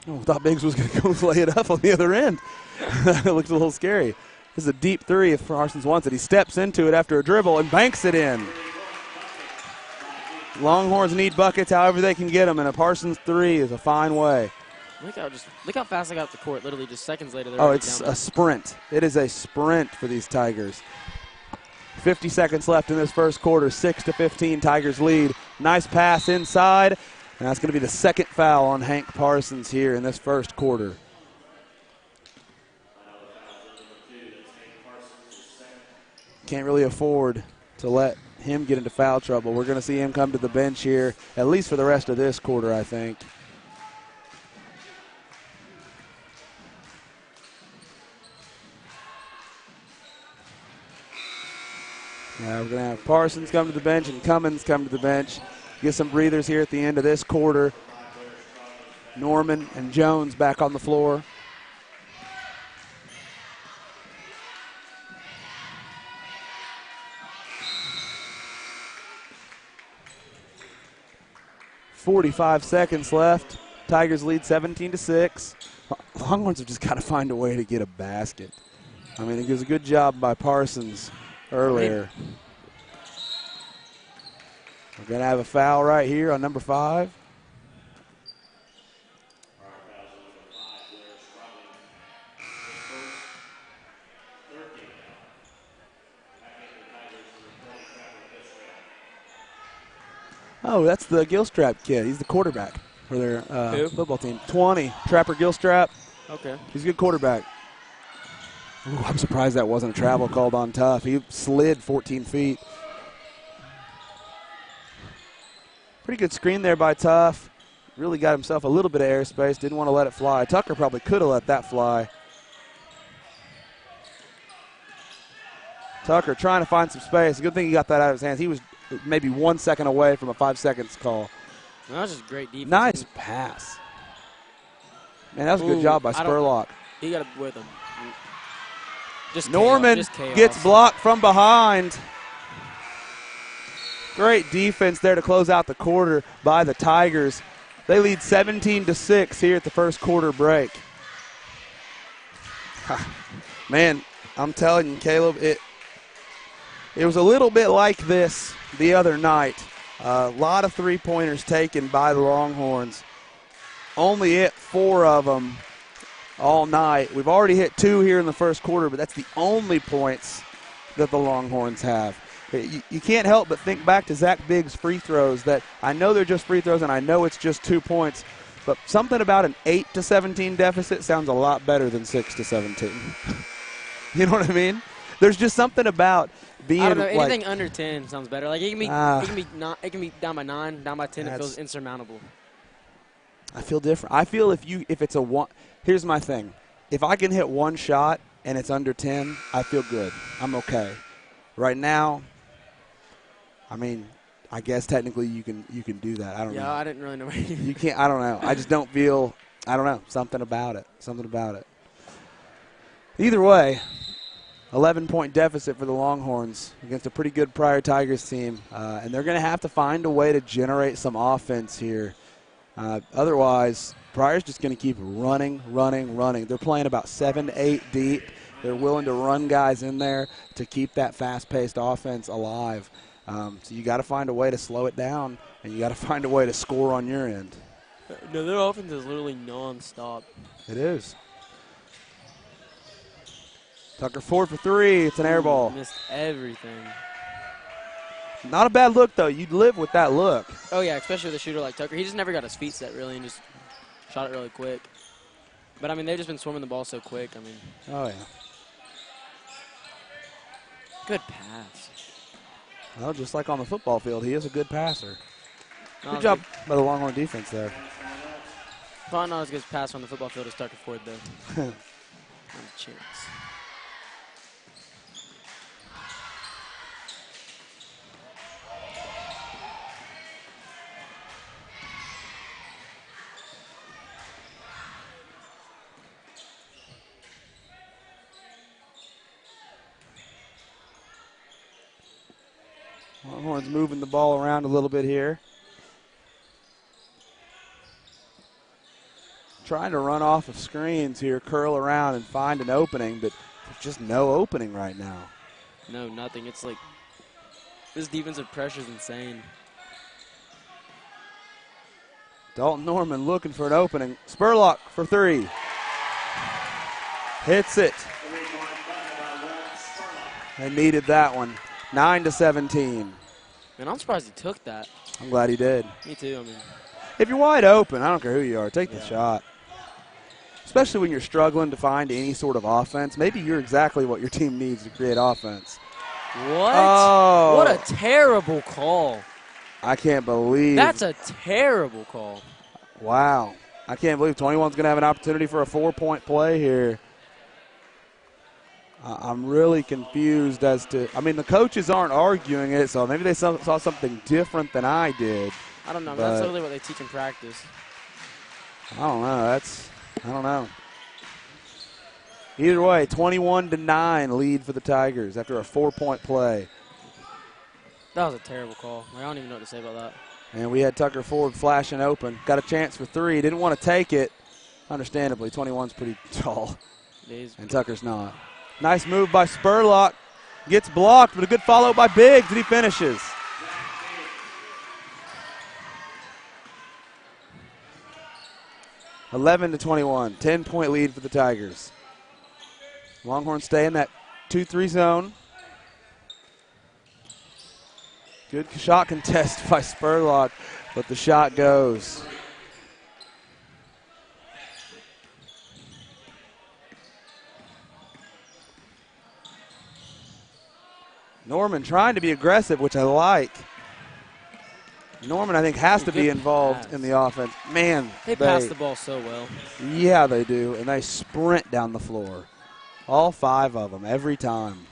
[SPEAKER 7] Oh, I thought Biggs was going to go lay it up on the other end. It looks a little scary. This is a deep three if Parsons wants it. He steps into it after a dribble and banks it in. Longhorns need buckets however they can get them, and a Parsons three is a fine way.
[SPEAKER 2] Look how fast I got the court. Literally just seconds later.
[SPEAKER 7] Oh, it's a sprint. It is a sprint for these Tigers. 50 seconds left in this first quarter. 6-15 Tigers lead. Nice pass inside, and that's going to be the second foul on Hank Parsons here in this first quarter. Can't really afford to let him get into foul trouble. We're going to see him come to the bench here, at least for the rest of this quarter, I think. We're going to have Parsons come to the bench and Cummins come to the bench. Get some breathers here at the end of this quarter. Norman and Jones back on the floor. .45 seconds left. Tigers lead 17-6. Longhorns have just got to find a way to get a basket. I mean, it was a good job by Parsons earlier. We're going to have a foul right here on number 5. Oh, that's the Gilstrap kid. He's the quarterback for their football team. 20, Trapper Gilstrap.
[SPEAKER 2] Okay.
[SPEAKER 7] He's a good quarterback. Ooh, I'm surprised that wasn't a travel called on Tough. He slid 14 feet. Pretty good screen there by Tough. Really got himself a little bit of airspace. Didn't want to let it fly. Tucker probably could have let that fly. Tucker trying to find some space. Good thing he got that out of his hands. He was maybe 1 second away from a 5 seconds call.
[SPEAKER 2] That was just great defense.
[SPEAKER 7] Nice pass. Man, that was a good job by Spurlock.
[SPEAKER 2] He got it with him. Just
[SPEAKER 7] Norman gets blocked from behind. Great defense there to close out the quarter by the Tigers. They lead 17-6 here at the first quarter break. Man, I'm telling you, Caleb, it was a little bit like this the other night. A lot of three-pointers taken by the Longhorns. Only 4 of them all night. We've already hit 2 here in the first quarter, but that's the only points that the Longhorns have. You can't help but think back to Zach Biggs' free throws that I know they're just free throws and I know it's just 2 points, but something about an 8-17 deficit sounds a lot better than 6-17. You know what I mean? There's just something about being
[SPEAKER 2] I don't know.
[SPEAKER 7] like,
[SPEAKER 2] Anything under 10 sounds better. Like it can be down by 9, down by 10. It feels insurmountable.
[SPEAKER 7] I feel different. I feel if it's a one. Here's my thing. If I can hit one shot and it's under 10, I feel good. I'm okay. Right now, I mean, I guess technically you can do that. I don't know.
[SPEAKER 2] Yeah, I didn't really know.
[SPEAKER 7] You can't. I don't know. I just don't feel. I don't know. Something about it. Something about it. Either way, 11-point deficit for the Longhorns against a pretty good Pryor Tigers team, and they're going to have to find a way to generate some offense here. Otherwise, Pryor's just going to keep running. They're playing about 7 to 8 deep. They're willing to run guys in there to keep that fast-paced offense alive. So you got to find a way to slow it down, and you got to find a way to score on your end.
[SPEAKER 2] No, their offense is literally nonstop.
[SPEAKER 7] It is. Tucker Ford for 3. It's an air ball.
[SPEAKER 2] Missed everything.
[SPEAKER 7] Not a bad look, though. You'd live with that look.
[SPEAKER 2] Oh, yeah, especially with a shooter like Tucker. He just never got his feet set, really, and just shot it really quick. But, I mean, they've just been swarming the ball so quick. I mean.
[SPEAKER 7] Oh, yeah.
[SPEAKER 2] Good pass.
[SPEAKER 7] Well, just like on the football field, he is a good passer.
[SPEAKER 2] Not
[SPEAKER 7] Good job by the Longhorn defense there.
[SPEAKER 2] Probably not as good as pass on the football field as Tucker Ford, though. Not a chance.
[SPEAKER 7] Longhorns moving the ball around a little bit here. Trying to run off of screens here, curl around and find an opening, but there's just no opening right now.
[SPEAKER 2] No, nothing. It's like this defensive pressure is insane.
[SPEAKER 7] Dalton Norman looking for an opening. Spurlock for 3. Hits it. They needed that one. 9-17.
[SPEAKER 2] Man, I'm surprised he took that.
[SPEAKER 7] I'm glad he did.
[SPEAKER 2] Me too, I mean.
[SPEAKER 7] If you're wide open, I don't care who you are, take the shot. Especially when you're struggling to find any sort of offense. Maybe you're exactly what your team needs to create offense.
[SPEAKER 2] What?
[SPEAKER 7] Oh.
[SPEAKER 2] What a terrible call.
[SPEAKER 7] I can't believe.
[SPEAKER 2] That's a terrible call.
[SPEAKER 7] Wow. I can't believe 21's going to have an opportunity for a 4-point play here. I'm really confused as to, I mean, the coaches aren't arguing it, so maybe they saw something different than I did.
[SPEAKER 2] I don't know. That's literally what they teach in practice.
[SPEAKER 7] I don't know. I don't know. Either way, 21-9 lead for the Tigers after a 4-point play.
[SPEAKER 2] That was a terrible call. I don't even know what to say about that.
[SPEAKER 7] And we had Tucker Ford flashing open. Got a chance for 3. Didn't want to take it. Understandably, 21's pretty tall. And Tucker's not. Nice move by Spurlock. Gets blocked, but a good follow by Biggs, and he finishes. (11-21), 10-point lead for the Tigers. Longhorns stay in that 2-3 zone. Good shot contest by Spurlock, but the shot goes. Norman trying to be aggressive, which I like. Norman, I think, has to be involved in the offense. Man,
[SPEAKER 2] they pass the ball so well.
[SPEAKER 7] Yeah, they do, and they sprint down the floor. All 5 of them, every time.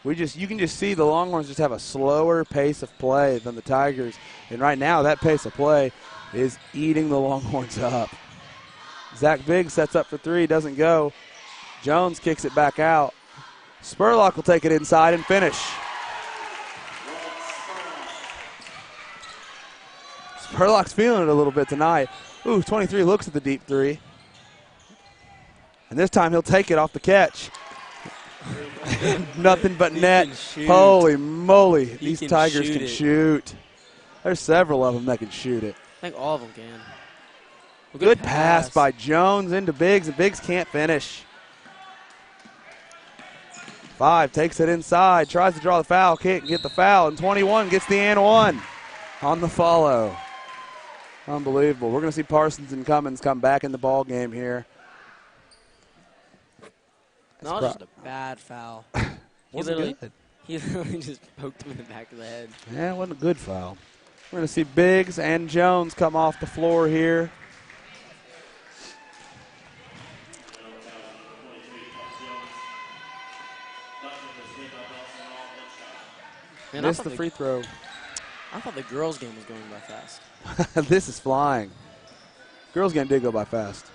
[SPEAKER 7] You can just see the Longhorns just have a slower pace of play than the Tigers. And right now, that pace of play is eating the Longhorns up. Zach Biggs sets up for 3, doesn't go. Jones kicks it back out. Spurlock will take it inside and finish. Spurlock's feeling it a little bit tonight. Ooh, 23 looks at the deep 3. And this time he'll take it off the catch. Nothing but net. Holy moly, these Tigers can shoot. There's several of them that can shoot it.
[SPEAKER 2] I think all of them can.
[SPEAKER 7] Good pass by Jones into Biggs, and Biggs can't finish. 5 takes it inside, tries to draw the foul, can't get the foul, and 21 gets the and one on the follow. Unbelievable. We're going to see Parsons and Cummins come back in the ball game here.
[SPEAKER 2] No, it was just a bad foul. He literally just poked him in the back of the head.
[SPEAKER 7] Yeah, it wasn't a good foul. We're going to see Biggs and Jones come off the floor here.
[SPEAKER 2] Man,
[SPEAKER 7] missed the free throw.
[SPEAKER 2] I thought the girls' game was going by fast.
[SPEAKER 7] This is flying. Girls' game did go by fast.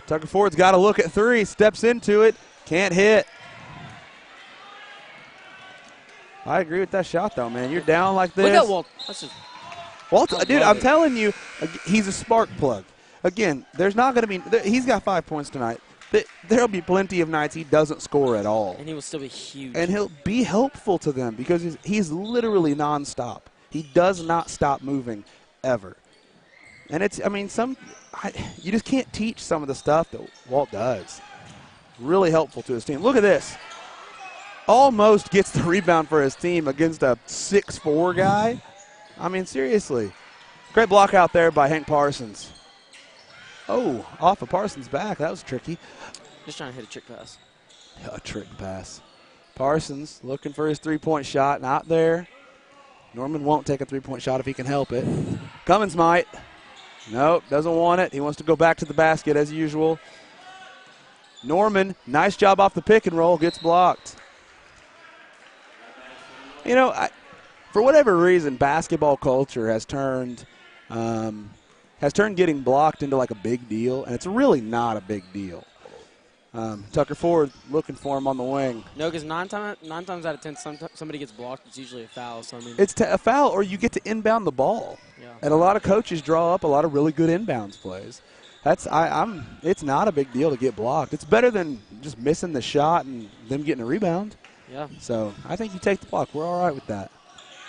[SPEAKER 7] Tucker Ford's got to look at 3, steps into it, can't hit. I agree with that shot, though, man. You're down like this.
[SPEAKER 2] Look at Walt.
[SPEAKER 7] Walt, dude, I'm telling you, he's a spark plug. Again, there's not going to be – he's got 5 points tonight. There'll be plenty of nights he doesn't score at all.
[SPEAKER 2] And he will still be huge.
[SPEAKER 7] And he'll be helpful to them because he's literally nonstop. He does not stop moving ever. And you just can't teach some of the stuff that Walt does. Really helpful to his team. Look at this. Almost gets the rebound for his team against a 6'4" guy. I mean, seriously. Great block out there by Hank Parsons. Oh, off of Parsons' back. That was tricky.
[SPEAKER 2] Just trying to hit a trick pass.
[SPEAKER 7] A trick pass. Parsons looking for his three-point shot. Not there. Norman won't take a three-point shot if he can help it. Cummins might. Nope, doesn't want it. He wants to go back to the basket as usual. Norman, nice job off the pick and roll, gets blocked. You know, for whatever reason, basketball culture has turned getting blocked into like a big deal, and it's really not a big deal. Tucker Ford looking for him on the wing.
[SPEAKER 2] No, because nine times out of 10, somebody gets blocked. It's usually a foul. So I mean,
[SPEAKER 7] it's a foul, or you get to inbound the ball.
[SPEAKER 2] Yeah.
[SPEAKER 7] And a lot of coaches draw up a lot of really good inbounds plays. It's not a big deal to get blocked. It's better than just missing the shot and them getting a rebound.
[SPEAKER 2] Yeah.
[SPEAKER 7] So I think you take the block. We're all right with that.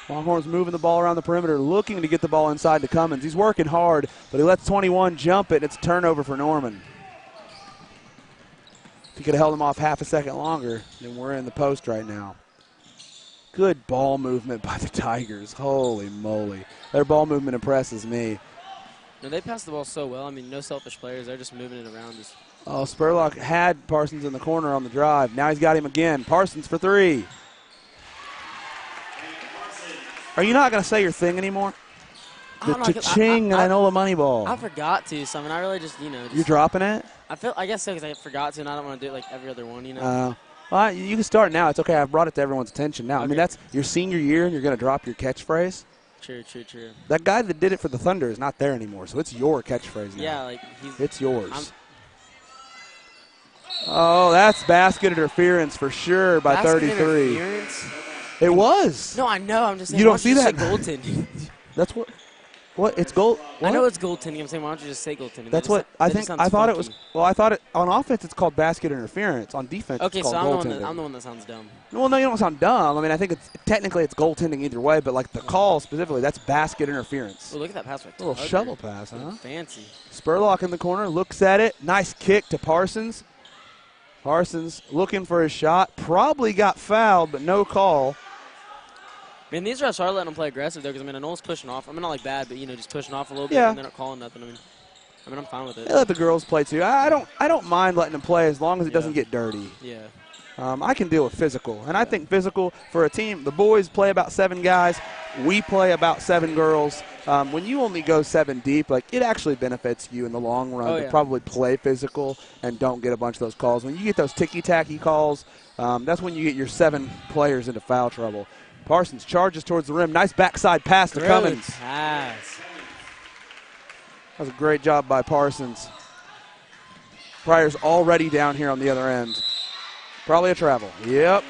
[SPEAKER 7] Longhorns moving the ball around the perimeter, looking to get the ball inside to Cummins. He's working hard, but he lets 21 jump it, and it's a turnover for Norman. If he could have held him off half a second longer, then we're in the post right now. Good ball movement by the Tigers. Holy moly. Their ball movement impresses me.
[SPEAKER 2] No, they pass the ball so well. I mean, no selfish players. They're just moving it around.
[SPEAKER 7] Oh, Spurlock had Parsons in the corner on the drive. Now he's got him again. Parsons for 3. Are you not going to say your thing anymore? The cha-ching and Inola money ball.
[SPEAKER 2] I forgot to, so I mean, I really just.
[SPEAKER 7] You're dropping it?
[SPEAKER 2] I guess so, because I forgot to, and I don't want to do it like every other one, you know?
[SPEAKER 7] Well, you can start now. It's okay. I've brought it to everyone's attention now. Okay. I mean, that's your senior year, and you're going to drop your catchphrase.
[SPEAKER 2] True.
[SPEAKER 7] That guy that did it for the Thunder is not there anymore, so it's your catchphrase now.
[SPEAKER 2] Yeah,
[SPEAKER 7] it's yours. Oh, that's basket interference for sure by 33.
[SPEAKER 2] Interference?
[SPEAKER 7] It was.
[SPEAKER 2] No, I know. I'm just saying.
[SPEAKER 7] You don't see that?
[SPEAKER 2] Goaltending.
[SPEAKER 7] That's what. What? It's goal. What?
[SPEAKER 2] I know it's goaltending. I'm saying, why don't you just say goaltending?
[SPEAKER 7] That's what I think. I thought it was. Well, I thought it on offense it's called basket interference. On defense,
[SPEAKER 2] okay,
[SPEAKER 7] it's
[SPEAKER 2] so
[SPEAKER 7] called
[SPEAKER 2] I'm the one that sounds dumb.
[SPEAKER 7] Well, no, you don't sound dumb. I mean, I think technically it's goaltending either way, but like the call specifically, that's basket interference.
[SPEAKER 2] Oh, look at that pass right there.
[SPEAKER 7] A little shovel pass, huh?
[SPEAKER 2] Fancy.
[SPEAKER 7] Spurlock in the corner looks at it. Nice kick to Parsons. Parsons looking for his shot. Probably got fouled, but no call.
[SPEAKER 2] I mean, these refs are letting them play aggressive, though, because, I mean, Anola's pushing off. I mean, not like bad, but, just pushing off a little bit, and they're not calling nothing. I mean, I'm fine with it.
[SPEAKER 7] They let the girls play, too. I don't mind letting them play as long as it doesn't get dirty.
[SPEAKER 2] Yeah.
[SPEAKER 7] I can deal with physical. And I think physical for a team, the boys play about 7 guys. We play about 7 girls. When you only go 7 deep, like it actually benefits you in the long run to probably play physical and don't get a bunch of those calls. When you get those ticky-tacky calls, that's when you get your 7 players into foul trouble. Parsons charges towards the rim. Nice backside pass to Cummins. That was a great job by Parsons. Pryor's already down here on the other end. Probably a travel. Yep.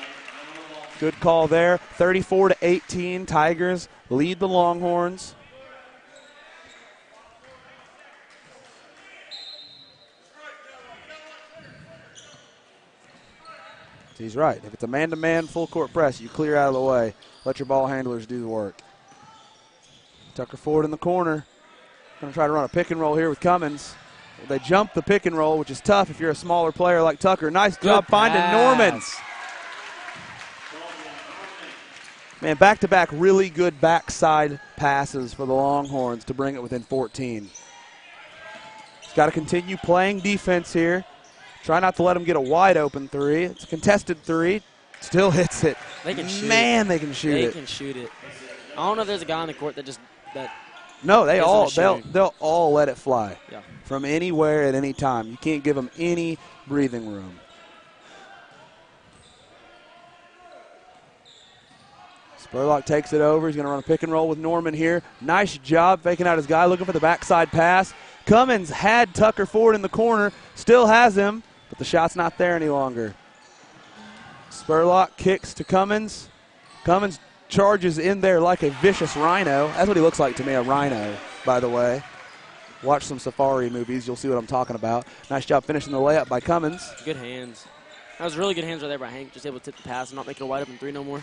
[SPEAKER 7] Good call there. 34-18. Tigers lead the Longhorns. He's right. If it's a man-to-man full court press, you clear out of the way. Let your ball handlers do the work. Tucker Ford in the corner. Going to try to run a pick and roll here with Cummins. They jump the pick and roll, which is tough if you're a smaller player like Tucker. Nice job finding Norman. Man, back-to-back really good backside passes for the Longhorns to bring it within 14. He's got to continue playing defense here. Try not to let him get a wide-open three. It's a contested three. Still hits it.
[SPEAKER 2] They can shoot
[SPEAKER 7] Man,
[SPEAKER 2] it.
[SPEAKER 7] they can shoot it.
[SPEAKER 2] They can shoot it. I don't know if there's a guy on the court that
[SPEAKER 7] No,
[SPEAKER 2] they'll
[SPEAKER 7] all let it fly.
[SPEAKER 2] Yeah.
[SPEAKER 7] From anywhere at any time. You can't give them any breathing room. Spurlock takes it over. He's going to run a pick and roll with Norman here. Nice job faking out his guy, looking for the backside pass. Cummins had Tucker Ford in the corner, still has him, but the shot's not there any longer. Spurlock kicks to Cummins. Cummins charges in there like a vicious rhino. That's what he looks like to me, a rhino, by the way. Watch some safari movies, you'll see what I'm talking about. Nice job finishing the layup by Cummins.
[SPEAKER 2] Good hands. That was really good hands right there by Hank, just able to tip the pass and not make it a wide open three no more.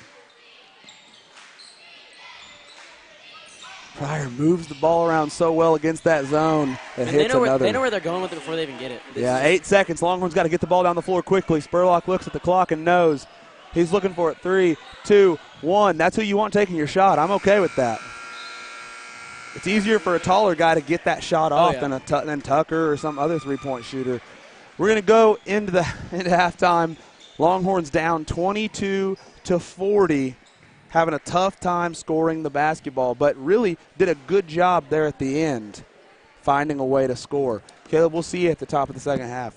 [SPEAKER 7] Pryor moves the ball around so well against that zone. It
[SPEAKER 2] And
[SPEAKER 7] hits another.
[SPEAKER 2] they know where they're going with it before they even get it.
[SPEAKER 7] Yeah, 8 seconds. Longhorn's got to get the ball down the floor quickly. Spurlock looks at the clock and knows. He's looking for it. 3, 2, 1. That's who you want taking your shot. I'm okay with that. It's easier for a taller guy to get that shot off than Tucker or some other three-point shooter. We're going to go into halftime. Longhorns down 22-40. Having a tough time scoring the basketball, but really did a good job there at the end, finding a way to score. Caleb, we'll see you at the top of the second half.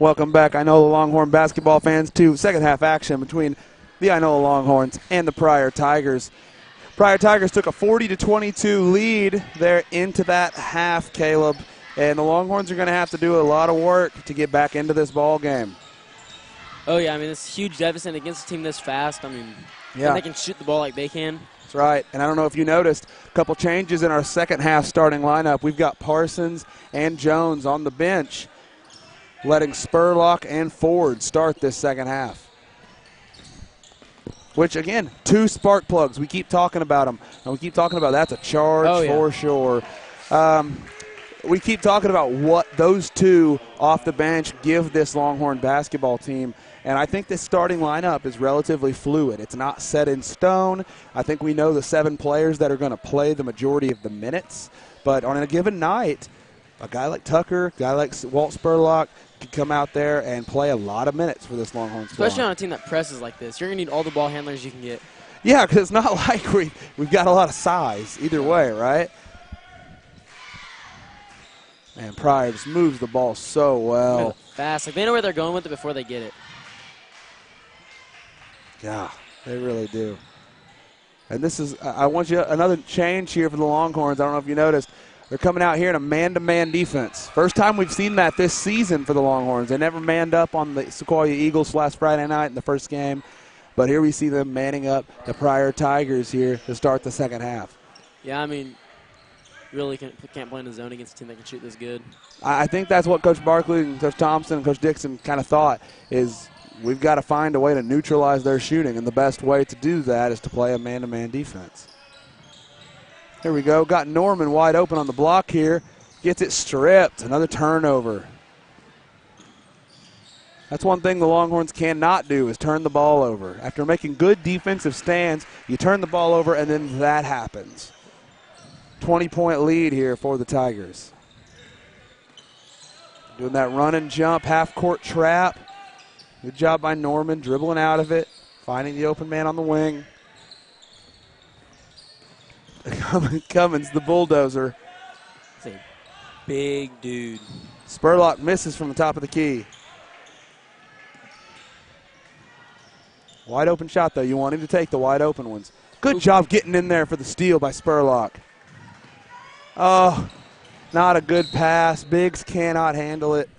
[SPEAKER 7] Welcome back, Inola Longhorn basketball fans, to second half action between the Inola Longhorns and the Pryor Tigers. Pryor Tigers took a 40-22 lead there into that half, Caleb, and the Longhorns are going to have to do a lot of work to get back into this ball game.
[SPEAKER 2] Oh, yeah, I mean, it's a huge deficit against a team this fast. I mean,
[SPEAKER 7] Yeah.
[SPEAKER 2] and they can shoot the ball like they can.
[SPEAKER 7] That's right, and I don't know if you noticed, a couple changes in our second half starting lineup. We've got Parsons and Jones on the bench, letting Spurlock and Ford start this second half. Which, again, 2 spark plugs. We keep talking about them, and we keep talking about that's a charge for sure. We keep talking about what those 2 off the bench give this Longhorn basketball team, and I think this starting lineup is relatively fluid. It's not set in stone. I think we know the 7 players that are going to play the majority of the minutes, but on a given night, a guy like Tucker, a guy like Walt Spurlock can come out there and play a lot of minutes for this Longhorn squad.
[SPEAKER 2] Especially on a team that presses like this. You're going to need all the ball handlers you can get.
[SPEAKER 7] Yeah, because it's not like we've got a lot of size either way, right? Man, Pryor just moves the ball so well.
[SPEAKER 2] Fast. Like, they know where they're going with it before they get it.
[SPEAKER 7] Yeah, they really do. And this is, I want you, another change here for the Longhorns. I don't know if you noticed. They're coming out here in a man-to-man defense. First time we've seen that this season for the Longhorns. They never manned up on the Sequoia Eagles last Friday night in the first game. But here we see them manning up the Pryor Tigers here to start the second half.
[SPEAKER 2] Yeah, I mean, really can't play in the zone against a team that can shoot this good.
[SPEAKER 7] I think that's what Coach Barkley and Coach Thompson and Coach Dixon kind of thought is we've got to find a way to neutralize their shooting, and the best way to do that is to play a man-to-man defense. Here we go. Got Norman wide open on the block here. Gets it stripped. Another turnover. That's one thing the Longhorns cannot do is turn the ball over. After making good defensive stands, you turn the ball over, and then that happens. 20-point lead here for the Tigers. Doing that run and jump, half-court trap. Good job by Norman, dribbling out of it, finding the open man on the wing. Cummins, the bulldozer.
[SPEAKER 2] It's a big dude.
[SPEAKER 7] Spurlock misses from the top of the key. Wide open shot, though. You want him to take the wide open ones. Good job getting in there for the steal by Spurlock. Oh, not a good pass. Biggs cannot handle it.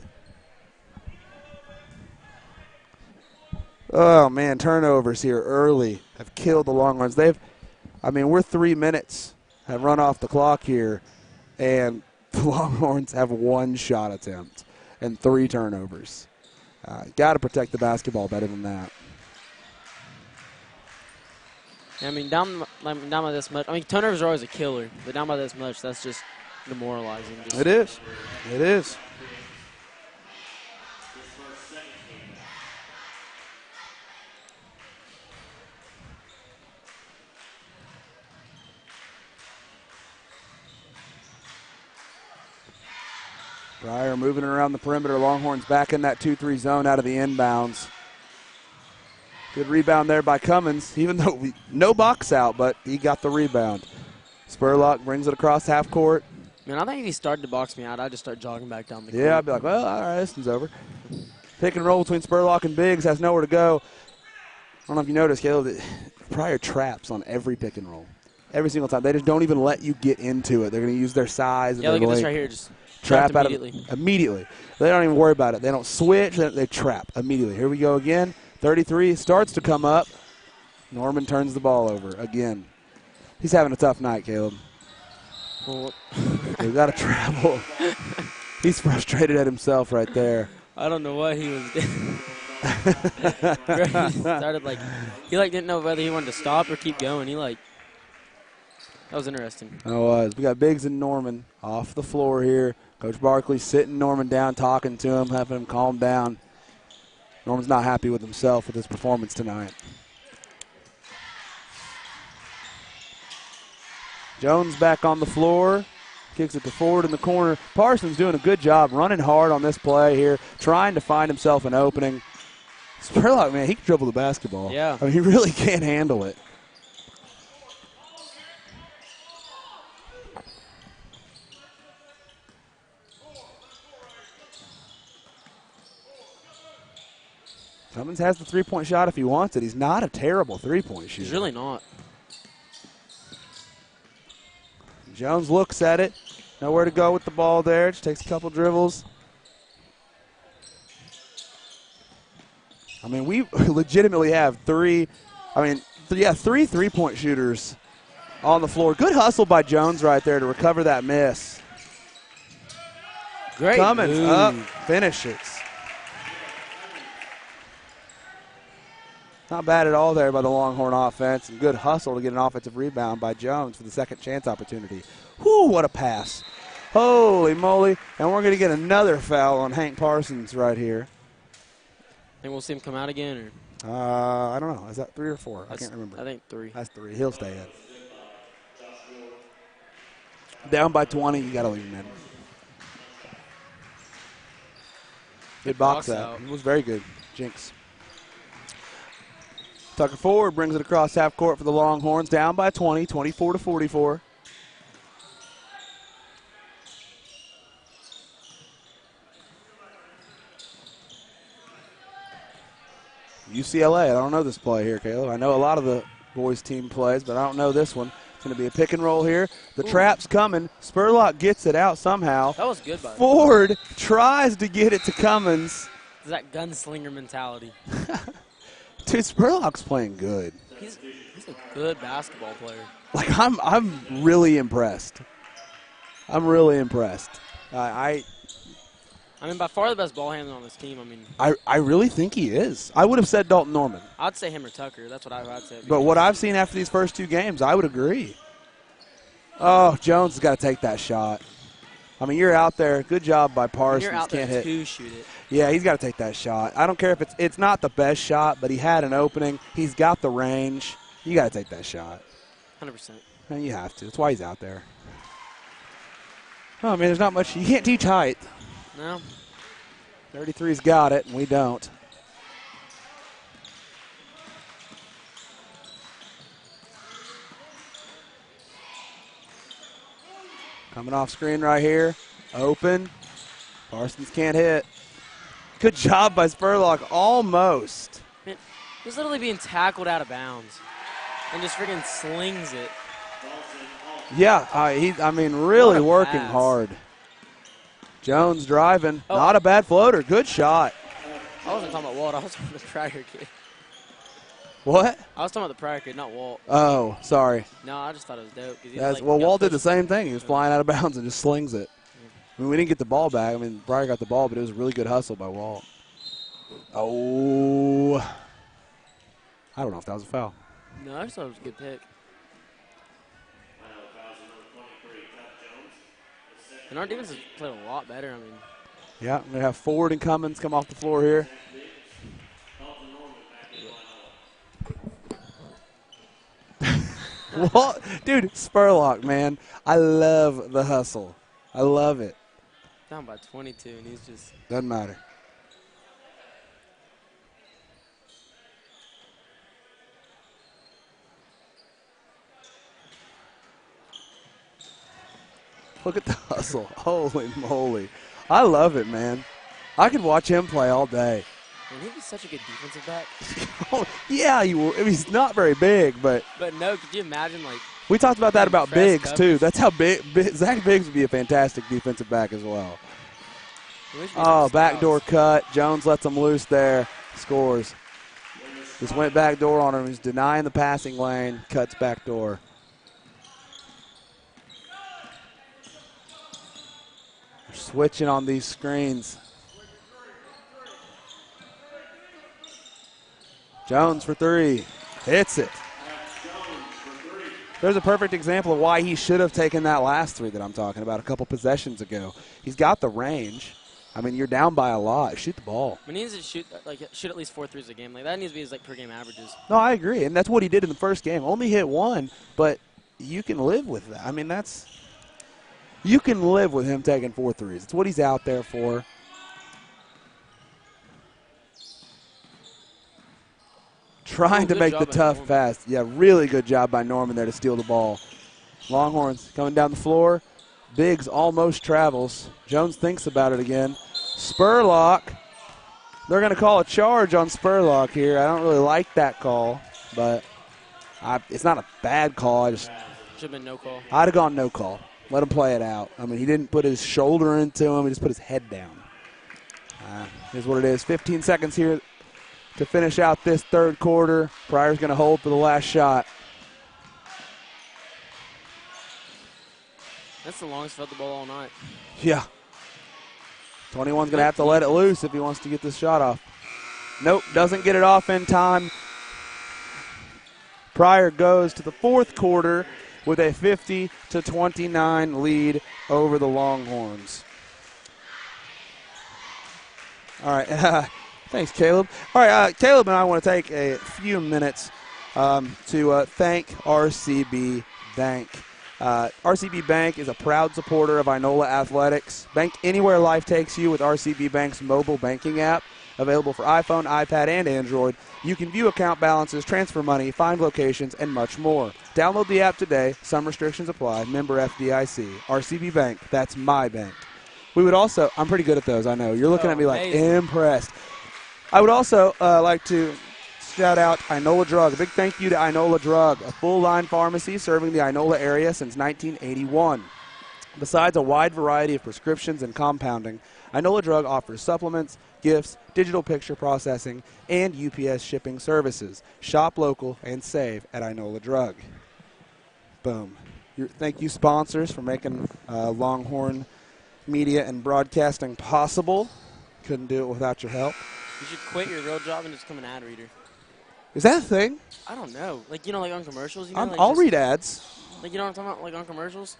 [SPEAKER 7] Oh, man, turnovers here early have killed the Longhorns. We're 3 minutes have run off the clock here, and the Longhorns have 1 shot attempt and 3 turnovers. Got to protect the basketball better than that.
[SPEAKER 2] I mean, down by this much. I mean, turnovers are always a killer, but down by this much, that's just demoralizing.
[SPEAKER 7] It is. It is. Pryor moving around the perimeter. Longhorns back in that 2-3 zone out of the inbounds. Good rebound there by Cummins, even though no box out, but he got the rebound. Spurlock brings it across half court.
[SPEAKER 2] Man, I think if he started to box me out, I'd just start jogging back down the court.
[SPEAKER 7] Yeah, I'd be like, well, all right, this one's over. Pick and roll between Spurlock and Biggs, has nowhere to go. I don't know if you noticed, Caleb, that Pryor traps on every pick and roll. Every single time. They just don't even let you get into it. They're going to use their size. And
[SPEAKER 2] yeah, look at this
[SPEAKER 7] length.
[SPEAKER 2] right here. Just
[SPEAKER 7] Trap out
[SPEAKER 2] immediately.
[SPEAKER 7] Immediately. They don't even worry about it. They don't switch. They trap immediately. Here we go again. 33 starts to come up. Norman turns the ball over again. He's having a tough night, Caleb.
[SPEAKER 2] Well,
[SPEAKER 7] We've got to travel. He's frustrated at himself right there.
[SPEAKER 2] I don't know what he was doing. He started he didn't know whether he wanted to stop or keep going. That was interesting.
[SPEAKER 7] It was. We got Biggs and Norman off the floor here. Coach Barkley sitting Norman down, talking to him, having him calm down. Norman's not happy with himself with his performance tonight. Jones back on the floor. Kicks it to Ford in the corner. Parsons doing a good job running hard on this play here, trying to find himself an opening. Spurlock, man, he can dribble the basketball.
[SPEAKER 2] Yeah.
[SPEAKER 7] I mean, he really can't handle it. Cummins has the three-point shot if he wants it. He's not a terrible three-point shooter.
[SPEAKER 2] He's really not.
[SPEAKER 7] Jones looks at it. Nowhere to go with the ball there. Just takes a couple dribbles. I mean, we legitimately have three three-point shooters on the floor. Good hustle by Jones right there to recover that miss.
[SPEAKER 2] Great
[SPEAKER 7] Cummins
[SPEAKER 2] move.
[SPEAKER 7] up, finishes. Not bad at all there by the Longhorn offense. And good hustle to get an offensive rebound by Jones for the second chance opportunity. Whew, what a pass. Holy moly. And we're going to get another foul on Hank Parsons right here.
[SPEAKER 2] Think we'll see him come out again? Or?
[SPEAKER 7] I don't know. Is that 3 or 4? I can't remember.
[SPEAKER 2] I think 3.
[SPEAKER 7] That's 3. He'll stay in. Down by 20, you got to leave him in. Good box out. It was very good. Jinx. Tucker forward brings it across half court for the Longhorns. Down by 20, 24-44. UCLA, I don't know this play here, Caleb. I know a lot of the boys' team plays, but I don't know this one. It's going to be a pick and roll here. The trap's coming. Spurlock gets it out somehow.
[SPEAKER 2] That was good by
[SPEAKER 7] Ford tries to get it to Cummins.
[SPEAKER 2] It's that gunslinger mentality.
[SPEAKER 7] Dude, Spurlock's playing good.
[SPEAKER 2] He's a good basketball player.
[SPEAKER 7] Like, I'm really impressed. I'm really impressed. I
[SPEAKER 2] mean, by far the best ball handler on this team. I mean,
[SPEAKER 7] I really think he is. I would have said Dalton Norman.
[SPEAKER 2] I'd say him or Tucker. That's what I'd say.
[SPEAKER 7] But what I've seen after these first 2 games, I would agree. Oh, Jones has got to take that shot. I mean, you're out there. Good job by Parsons.
[SPEAKER 2] You're out there
[SPEAKER 7] Can't hit.
[SPEAKER 2] to shoot it.
[SPEAKER 7] Yeah, he's got to take that shot. I don't care if it's not the best shot, but he had an opening. He's got the range. You got to take that shot.
[SPEAKER 2] 100%.
[SPEAKER 7] And you have to. That's why he's out there. Oh, I mean, there's not much. You can't teach height.
[SPEAKER 2] No.
[SPEAKER 7] 33's got it, and we don't. Coming off screen right here. Open. Parsons can't hit. Good job by Spurlock. Almost.
[SPEAKER 2] Man, he's literally being tackled out of bounds and just freaking slings it.
[SPEAKER 7] Yeah, really working
[SPEAKER 2] pass.
[SPEAKER 7] hard. Jones driving. Not a bad floater. Good shot.
[SPEAKER 2] I wasn't talking about Walt. I was talking about the Pryor kid.
[SPEAKER 7] What?
[SPEAKER 2] I was talking about the Pryor kid, not Walt.
[SPEAKER 7] Oh, sorry.
[SPEAKER 2] No, I just thought it was dope. 'Cause he
[SPEAKER 7] Walt did the same thing. He was flying out of bounds and just slings it. I mean, we didn't get the ball back. I mean, Pryor got the ball, but it was a really good hustle by Walt. Oh. I don't know if that was a foul.
[SPEAKER 2] No, I just thought it was a good pick. And our defense has played a lot better. I mean,
[SPEAKER 7] yeah, I'm going to have Ford and Cummins come off the floor here. Well, dude, Spurlock, man. I love the hustle. I love it.
[SPEAKER 2] down by 22, and he's just.
[SPEAKER 7] Doesn't matter. Look at the hustle. Holy moly. I love it, man. I could watch him play all day.
[SPEAKER 2] Man, he'd be such a good defensive back.
[SPEAKER 7] Oh, yeah, he will. I mean, he's not very big, but.
[SPEAKER 2] But no, could you imagine, like.
[SPEAKER 7] We talked about that about
[SPEAKER 2] press
[SPEAKER 7] Biggs,
[SPEAKER 2] coverage.
[SPEAKER 7] too. That's how Zach Biggs would be a fantastic defensive back as well. Oh, backdoor cut. Jones lets him loose there. Scores. Just went backdoor on him. He's denying the passing lane. Cuts backdoor. They're switching on these screens. Jones for three. Hits it. There's a perfect example of why he should have taken that last three that I'm talking about a couple possessions ago. He's got the range. I mean, you're down by a lot. Shoot the ball.
[SPEAKER 2] He needs to shoot at least 4 threes a game. Like that needs to be his per game averages.
[SPEAKER 7] No, I agree, and that's what he did in the first game. Only hit one, but you can live with that. I mean, you can live with him taking 4 threes. It's what he's out there for. Trying to make the tough pass. Yeah, really good job by Norman there to steal the ball. Longhorns coming down the floor. Biggs almost travels. Jones thinks about it again. Spurlock They're going to call a charge on Spurlock here. I don't really like that call, but it's not a bad call. I just
[SPEAKER 2] should have been no call.
[SPEAKER 7] I'd have gone no call. Let him play it out. I mean, he didn't put his shoulder into him. He just put his head down. Here's what it is. 15 seconds here to finish out this third quarter. Pryor's going to hold for the last shot.
[SPEAKER 2] That's the longest felt the ball all night.
[SPEAKER 7] Yeah. 21's going to have to let it loose if he wants to get this shot off. Nope, doesn't get it off in time. Pryor goes to the fourth quarter with a 50-29 lead over the Longhorns. All right, thanks, Caleb. All right, Caleb and I want to take a few minutes to thank RCB Bank. RCB Bank is a proud supporter of Inola Athletics. Bank anywhere life takes you with RCB Bank's mobile banking app, available for iPhone, iPad, and Android. You can view account balances, transfer money, find locations, and much more. Download the app today. Some restrictions apply. Member FDIC. RCB Bank, that's my bank. We would also, I'm pretty good at those, I know. You're looking at me like impressed. I would also like to shout out Inola Drug. A big thank you to Inola Drug, a full-line pharmacy serving the Inola area since 1981. Besides a wide variety of prescriptions and compounding, Inola Drug offers supplements, gifts, digital picture processing, and UPS shipping services. Shop local and save at Inola Drug. Boom. Thank you, sponsors, for making Longhorn Media and Broadcasting possible. Couldn't do it without your help.
[SPEAKER 2] You should quit your real job and just become an ad reader.
[SPEAKER 7] Is that a thing?
[SPEAKER 2] I don't know. Like, you know, like on commercials? You know,
[SPEAKER 7] I'll read ads.
[SPEAKER 2] Like, you know what I'm talking about? Like on commercials?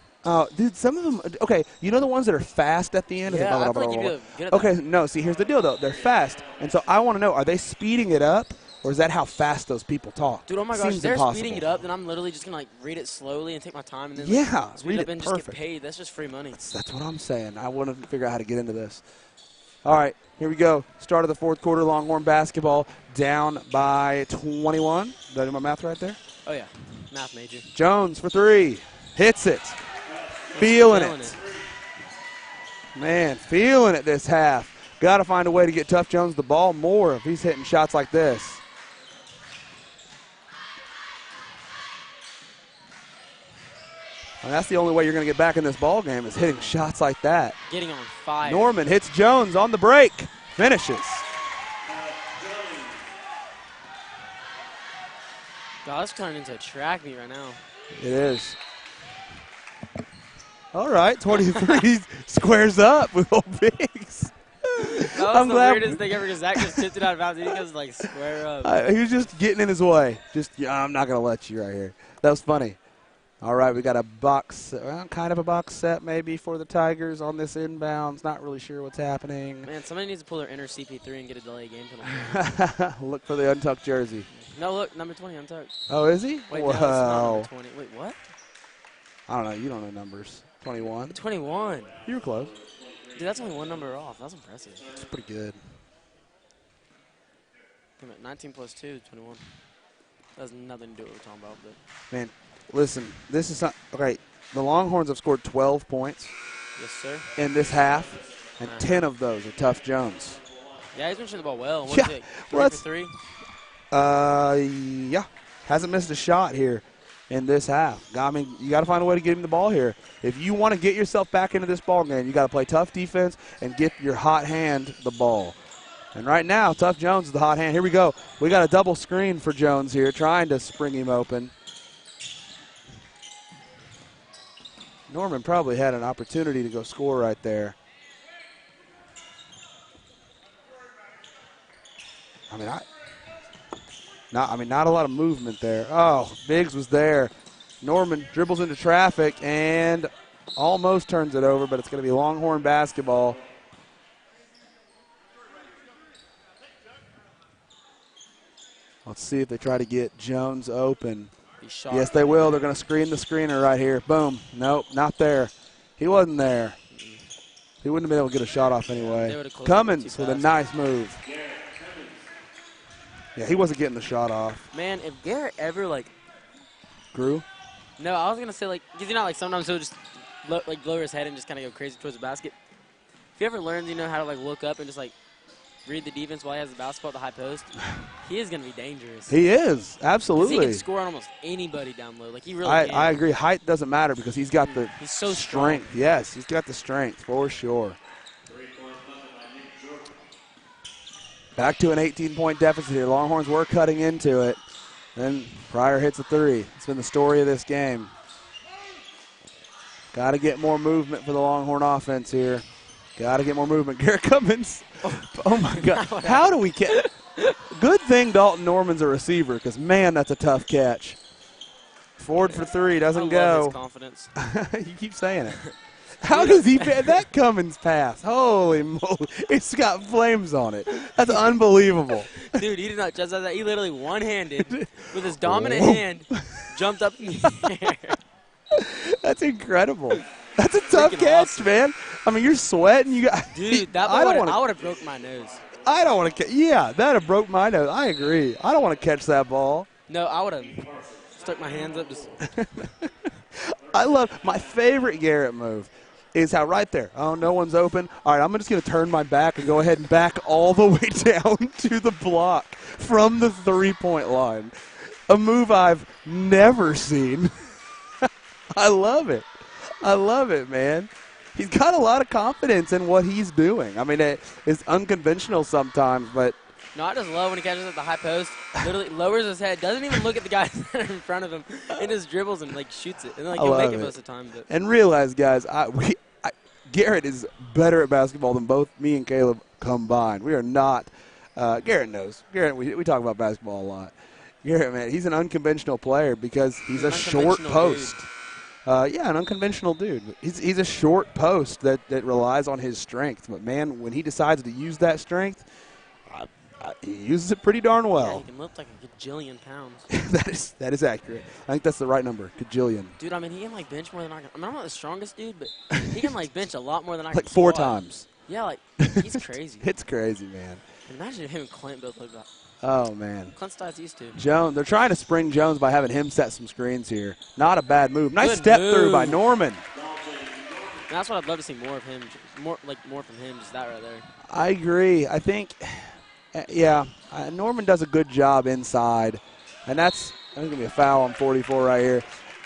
[SPEAKER 7] Dude, some of them, okay, you know the ones that are fast at the end?
[SPEAKER 2] Yeah, I feel like you'd be good at
[SPEAKER 7] okay,
[SPEAKER 2] that.
[SPEAKER 7] no, see, here's the deal, though. They're fast, and so I want to know, are they speeding it up, or is that how fast those people talk?
[SPEAKER 2] Dude, oh my gosh,
[SPEAKER 7] Seems
[SPEAKER 2] if they're
[SPEAKER 7] impossible.
[SPEAKER 2] speeding it up, then I'm literally just going to, like, read it slowly and take my time and then, speed
[SPEAKER 7] read
[SPEAKER 2] it up
[SPEAKER 7] it
[SPEAKER 2] and
[SPEAKER 7] perfect.
[SPEAKER 2] just get paid. That's just free money.
[SPEAKER 7] That's what I'm saying. I want to figure out how to get into this. All right, here we go. Start of the fourth quarter, Longhorn basketball down by 21. Did I do my math right there?
[SPEAKER 2] Oh, yeah. Math major.
[SPEAKER 7] Jones for three. Hits it. Feeling it. Man, feeling it this half. Got to find a way to get Tough Jones the ball more if he's hitting shots like this. And that's the only way you're going to get back in this ball game is hitting shots like that.
[SPEAKER 2] Getting on fire.
[SPEAKER 7] Norman hits Jones on the break. Finishes.
[SPEAKER 2] God, it's turning into a track meet right now.
[SPEAKER 7] It is. All right, 23 squares up with old Biggs.
[SPEAKER 2] That was the weirdest thing ever because Zach just tipped it out of bounds. He goes, like, square up.
[SPEAKER 7] He was just getting in his way. I'm not going to let you right here. That was funny. All right, we got a box, kind of a box set maybe for the Tigers on this inbounds. Not really sure what's happening.
[SPEAKER 2] Man, somebody needs to pull their inner CP3 and get a delay game penalty.
[SPEAKER 7] Look for the untucked jersey.
[SPEAKER 2] No, look, number 20 untucked.
[SPEAKER 7] Oh, is he?
[SPEAKER 2] Wait, no, it's not number 20. Wait, what?
[SPEAKER 7] I don't know. You don't know numbers. 21.
[SPEAKER 2] 21.
[SPEAKER 7] You were close.
[SPEAKER 2] Dude, that's only one number off. That's impressive.
[SPEAKER 7] It's pretty good.
[SPEAKER 2] 19 plus 2 is 21. That has nothing to do with what we're talking about. But.
[SPEAKER 7] Man, listen, this is not – okay, the Longhorns have scored 12 points.
[SPEAKER 2] Yes, sir.
[SPEAKER 7] In this half, and 10 of those are Tough Jones.
[SPEAKER 2] Yeah, he's been shooting the ball well. What is it? 3 for 3?
[SPEAKER 7] Yeah. Hasn't missed a shot here in this half. I mean, you got to find a way to get him the ball here. If you want to get yourself back into this ball game, you got to play tough defense and get your hot hand the ball. And right now, Tough Jones is the hot hand. Here we go. We got a double screen for Jones here, trying to spring him open. Norman probably had an opportunity to go score right there. Not a lot of movement there. Oh, Biggs was there. Norman dribbles into traffic and almost turns it over, but it's going to be Longhorn basketball. Let's see if they try to get Jones open. Yes, they will. They're going to screen the screener right here. Boom. Nope, not there. He wasn't there. He wouldn't have been able to get a shot off anyway. Cummins with a nice move. Yeah, he wasn't getting the shot off.
[SPEAKER 2] Man, if Garrett ever,
[SPEAKER 7] grew?
[SPEAKER 2] No, I was going to say, because sometimes he'll just, lower his head and just kind of go crazy towards the basket. If he ever learns, how to, look up and just, read the defense while he has the basketball at the high post, he is going to be dangerous.
[SPEAKER 7] He is,
[SPEAKER 2] 'Cause
[SPEAKER 7] absolutely.
[SPEAKER 2] he can score on almost anybody down low. Like, he really can.
[SPEAKER 7] I agree. Height doesn't matter because he's got the
[SPEAKER 2] He's so
[SPEAKER 7] strength.
[SPEAKER 2] strong.
[SPEAKER 7] Yes, he's got the strength for sure. Back to an 18-point deficit here. Longhorns were cutting into it. Then Pryor hits a three. It's been the story of this game. Got to get more movement for the Longhorn offense here. Got to get more movement. Garrett Cummins. Oh, my God. How do we catch? Good thing Dalton Norman's a receiver because, man, that's a tough catch. Ford for three. Doesn't
[SPEAKER 2] I
[SPEAKER 7] go.
[SPEAKER 2] love his confidence.
[SPEAKER 7] You keep saying it. How does he that Cummins pass? Holy moly. It's got flames on it. That's unbelievable.
[SPEAKER 2] Dude, he did not just that. He literally one-handed with his dominant hand jumped up in the air.
[SPEAKER 7] That's incredible. That's a tough catch,
[SPEAKER 2] awesome.
[SPEAKER 7] man. I mean, you're sweating. You got
[SPEAKER 2] Dude, that
[SPEAKER 7] I
[SPEAKER 2] I would have broke my nose.
[SPEAKER 7] I don't want to. Yeah, that have broke my nose. I agree. I don't want to catch that ball.
[SPEAKER 2] No, I would have stuck my hands up. Just
[SPEAKER 7] I love my favorite Garrett move is how right there. Oh, no one's open. All right, I'm just going to turn my back and go ahead and back all the way down to the block from the three-point line. A move I've never seen. I love it. I love it, man. He's got a lot of confidence in what he's doing. I mean, it's unconventional sometimes, but
[SPEAKER 2] no, I just love when he catches at the high post, literally lowers his head, doesn't even look at the guys that are in front of him, and just dribbles and, like, shoots it. And, like, he'll make it most of the time. But.
[SPEAKER 7] And realize, guys, Garrett is better at basketball than both me and Caleb combined. We are not Garrett knows. Garrett, we talk about basketball a lot. Garrett, man, he's an unconventional player because he's a short post. An unconventional dude. He's a short post that relies on his strength. But, man, when he decides to use that strength, he uses it pretty darn well.
[SPEAKER 2] Yeah, he can lift like a gajillion pounds.
[SPEAKER 7] that is accurate. I think that's the right number, gajillion.
[SPEAKER 2] Dude, I mean, he can, like, bench more than I can. I mean, I'm not the strongest dude, but he can, like, bench a lot more than I can.
[SPEAKER 7] Like 4
[SPEAKER 2] squat.
[SPEAKER 7] times.
[SPEAKER 2] Yeah, like, he's crazy.
[SPEAKER 7] It's crazy, man.
[SPEAKER 2] Imagine if him and Clint both looked like
[SPEAKER 7] Oh, man.
[SPEAKER 2] Clint's size used to.
[SPEAKER 7] Jones, they're trying to spring Jones by having him set some screens here. Not a bad move. Nice
[SPEAKER 2] Good
[SPEAKER 7] step
[SPEAKER 2] move.
[SPEAKER 7] through by Norman.
[SPEAKER 2] And that's what I'd love to see more of him. More from him, just that right there.
[SPEAKER 7] I agree. I think, Norman does a good job inside. And I think going to be a foul on 44 right here.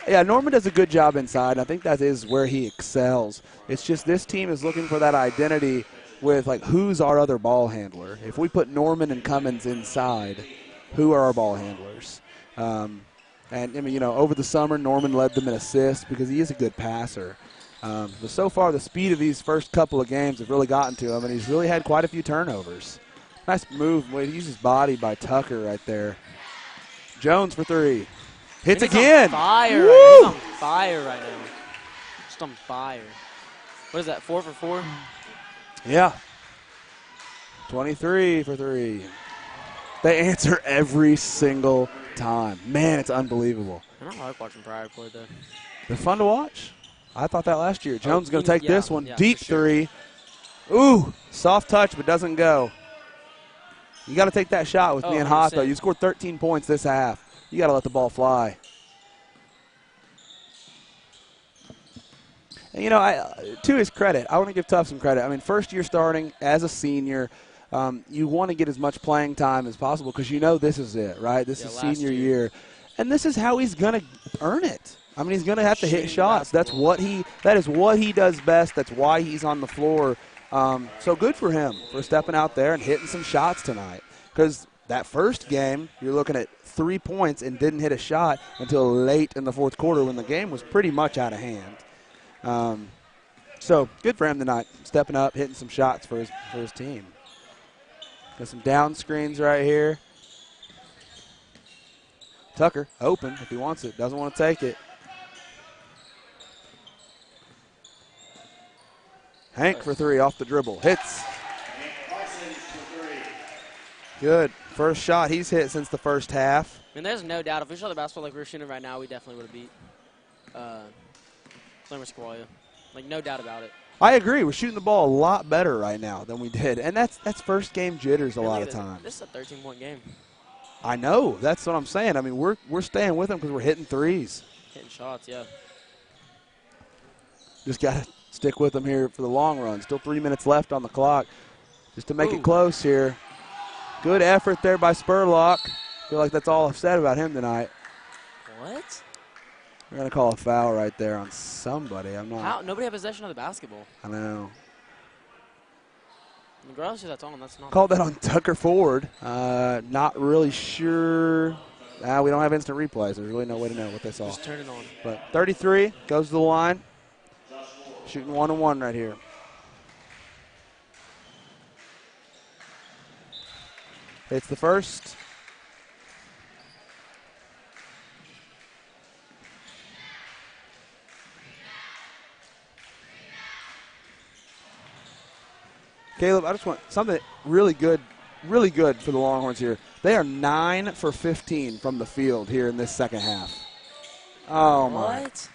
[SPEAKER 7] Yeah, Norman does a good job inside. I think that is where he excels. It's just this team is looking for that identity with, like, who's our other ball handler. If we put Norman and Cummins inside, who are our ball handlers? And, I mean, over the summer, Norman led them in assists because he is a good passer. But so far, the speed of these first couple of games have really gotten to him, and he's really had quite a few turnovers. Nice move. He uses body by Tucker right there. Jones for three. Hits again.
[SPEAKER 2] On fire.
[SPEAKER 7] Woo!
[SPEAKER 2] He's on fire right now. Just on fire. What is that, 4 for 4?
[SPEAKER 7] Yeah. 23 for three. They answer every single time. Man, it's unbelievable.
[SPEAKER 2] I don't like watching Pryor play, though.
[SPEAKER 7] They're fun to watch. I thought that last year. Jones is going to take this one.
[SPEAKER 2] Yeah,
[SPEAKER 7] Deep
[SPEAKER 2] for sure.
[SPEAKER 7] three. Ooh, soft touch, but doesn't go. You got to take that shot with being hot, though.
[SPEAKER 2] 100%.
[SPEAKER 7] You scored 13 points this half. You got to let the ball fly. And, to his credit, I want to give Tuff some credit. I mean, first year starting as a senior, you want to get as much playing time as possible because this is it, right? This is senior year. And this is how he's going to earn it. I mean, he's going to have to hit shots. That is what he does best. That's why he's on the floor. So good for him for stepping out there and hitting some shots tonight. Because that first game, you're looking at 3 points and didn't hit a shot until late in the fourth quarter when the game was pretty much out of hand. So good for him tonight, stepping up, hitting some shots for his team. Got some down screens right here. Tucker open if he wants it, doesn't want to take it. Hank for three off the dribble, hits. Good. First shot he's hit since the first half.
[SPEAKER 2] I mean, there's no doubt. If we shot the basketball like we're shooting right now, we definitely would have beat Slammer Sequoia. Like, no doubt about it.
[SPEAKER 7] I agree. We're shooting the ball a lot better right now than we did. And that's first game jitters a lot of times.
[SPEAKER 2] This is a 13-point game.
[SPEAKER 7] I know. That's what I'm saying. I mean, we're staying with them because we're hitting threes.
[SPEAKER 2] Hitting shots, yeah.
[SPEAKER 7] Just got to stick with them here for the long run. Still 3 minutes left on the clock. just to make it close here. Good effort there by Spurlock. Feel like that's all I've said about him tonight.
[SPEAKER 2] What?
[SPEAKER 7] We're going to call a foul right there on somebody. I'm not.
[SPEAKER 2] How? Nobody had possession of the basketball.
[SPEAKER 7] I know.
[SPEAKER 2] Regardless if that's on, that's not.
[SPEAKER 7] Called that on Tucker Ford. Not really sure. We don't have instant replays. There's really no way to know what they saw.
[SPEAKER 2] Just turn it on.
[SPEAKER 7] But 33 goes to the line. Shooting 1-1 right here. It's the first. Caleb, I just want something really good for the Longhorns here. They are 9 for 15 from the field here in this second half. Oh, my.
[SPEAKER 2] What?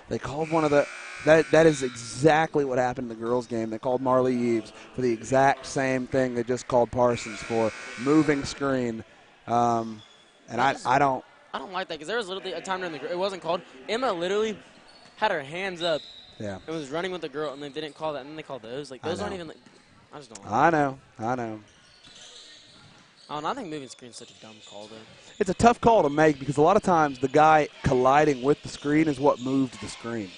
[SPEAKER 7] They called one of the – that is exactly what happened in the girls' game. They called Marley Eves for the exact same thing they just called Parsons for, moving screen. I don't –
[SPEAKER 2] I don't like that because there was literally a time during the – it wasn't called. Emma literally had her hands up.
[SPEAKER 7] Yeah.
[SPEAKER 2] It was running with the girl, and they didn't call that, and then they called those. Like, those aren't even, like, I just don't like
[SPEAKER 7] I know.
[SPEAKER 2] I think moving screen is such a dumb call, though.
[SPEAKER 7] It's a tough call to make because a lot of times the guy colliding with the screen is what moved the screen.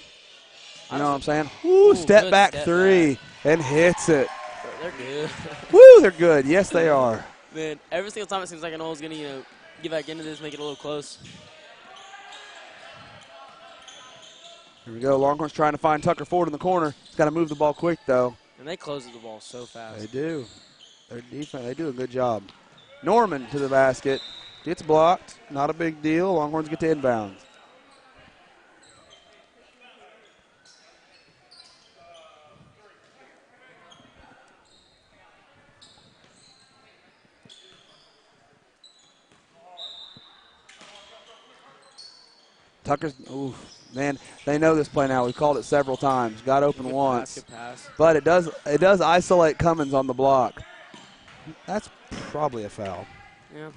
[SPEAKER 7] You know what I'm saying? Ooh, step back three and hits it.
[SPEAKER 2] They're good.
[SPEAKER 7] Woo, they're good. Yes, they are.
[SPEAKER 2] Man, every single time it seems like I know is going to, get back into this, make it a little close.
[SPEAKER 7] Here we go. Longhorns trying to find Tucker Ford in the corner. He's got to move the ball quick, though.
[SPEAKER 2] And they close the ball so fast.
[SPEAKER 7] They do. Their defense, they do a good job. Norman to the basket. Gets blocked. Not a big deal. Longhorns get to inbounds. Tucker's, man, they know this play now. We've called it several times. Got open once.
[SPEAKER 2] Pass.
[SPEAKER 7] But it does isolate Cummins on the block. That's probably a foul.
[SPEAKER 2] Yeah.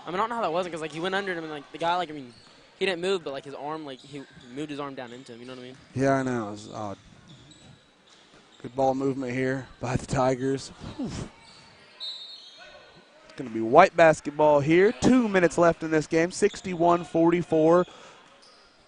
[SPEAKER 2] I mean, I don't know how that wasn't because, like, he went under him and, like, the guy, like, I mean, he didn't move, but, like, his arm, like, he moved his arm down into him. You know what I mean?
[SPEAKER 7] Yeah, I know. It was odd. Good ball movement here by the Tigers. Whew. It's going to be white basketball here. 2 minutes left in this game. 61-44.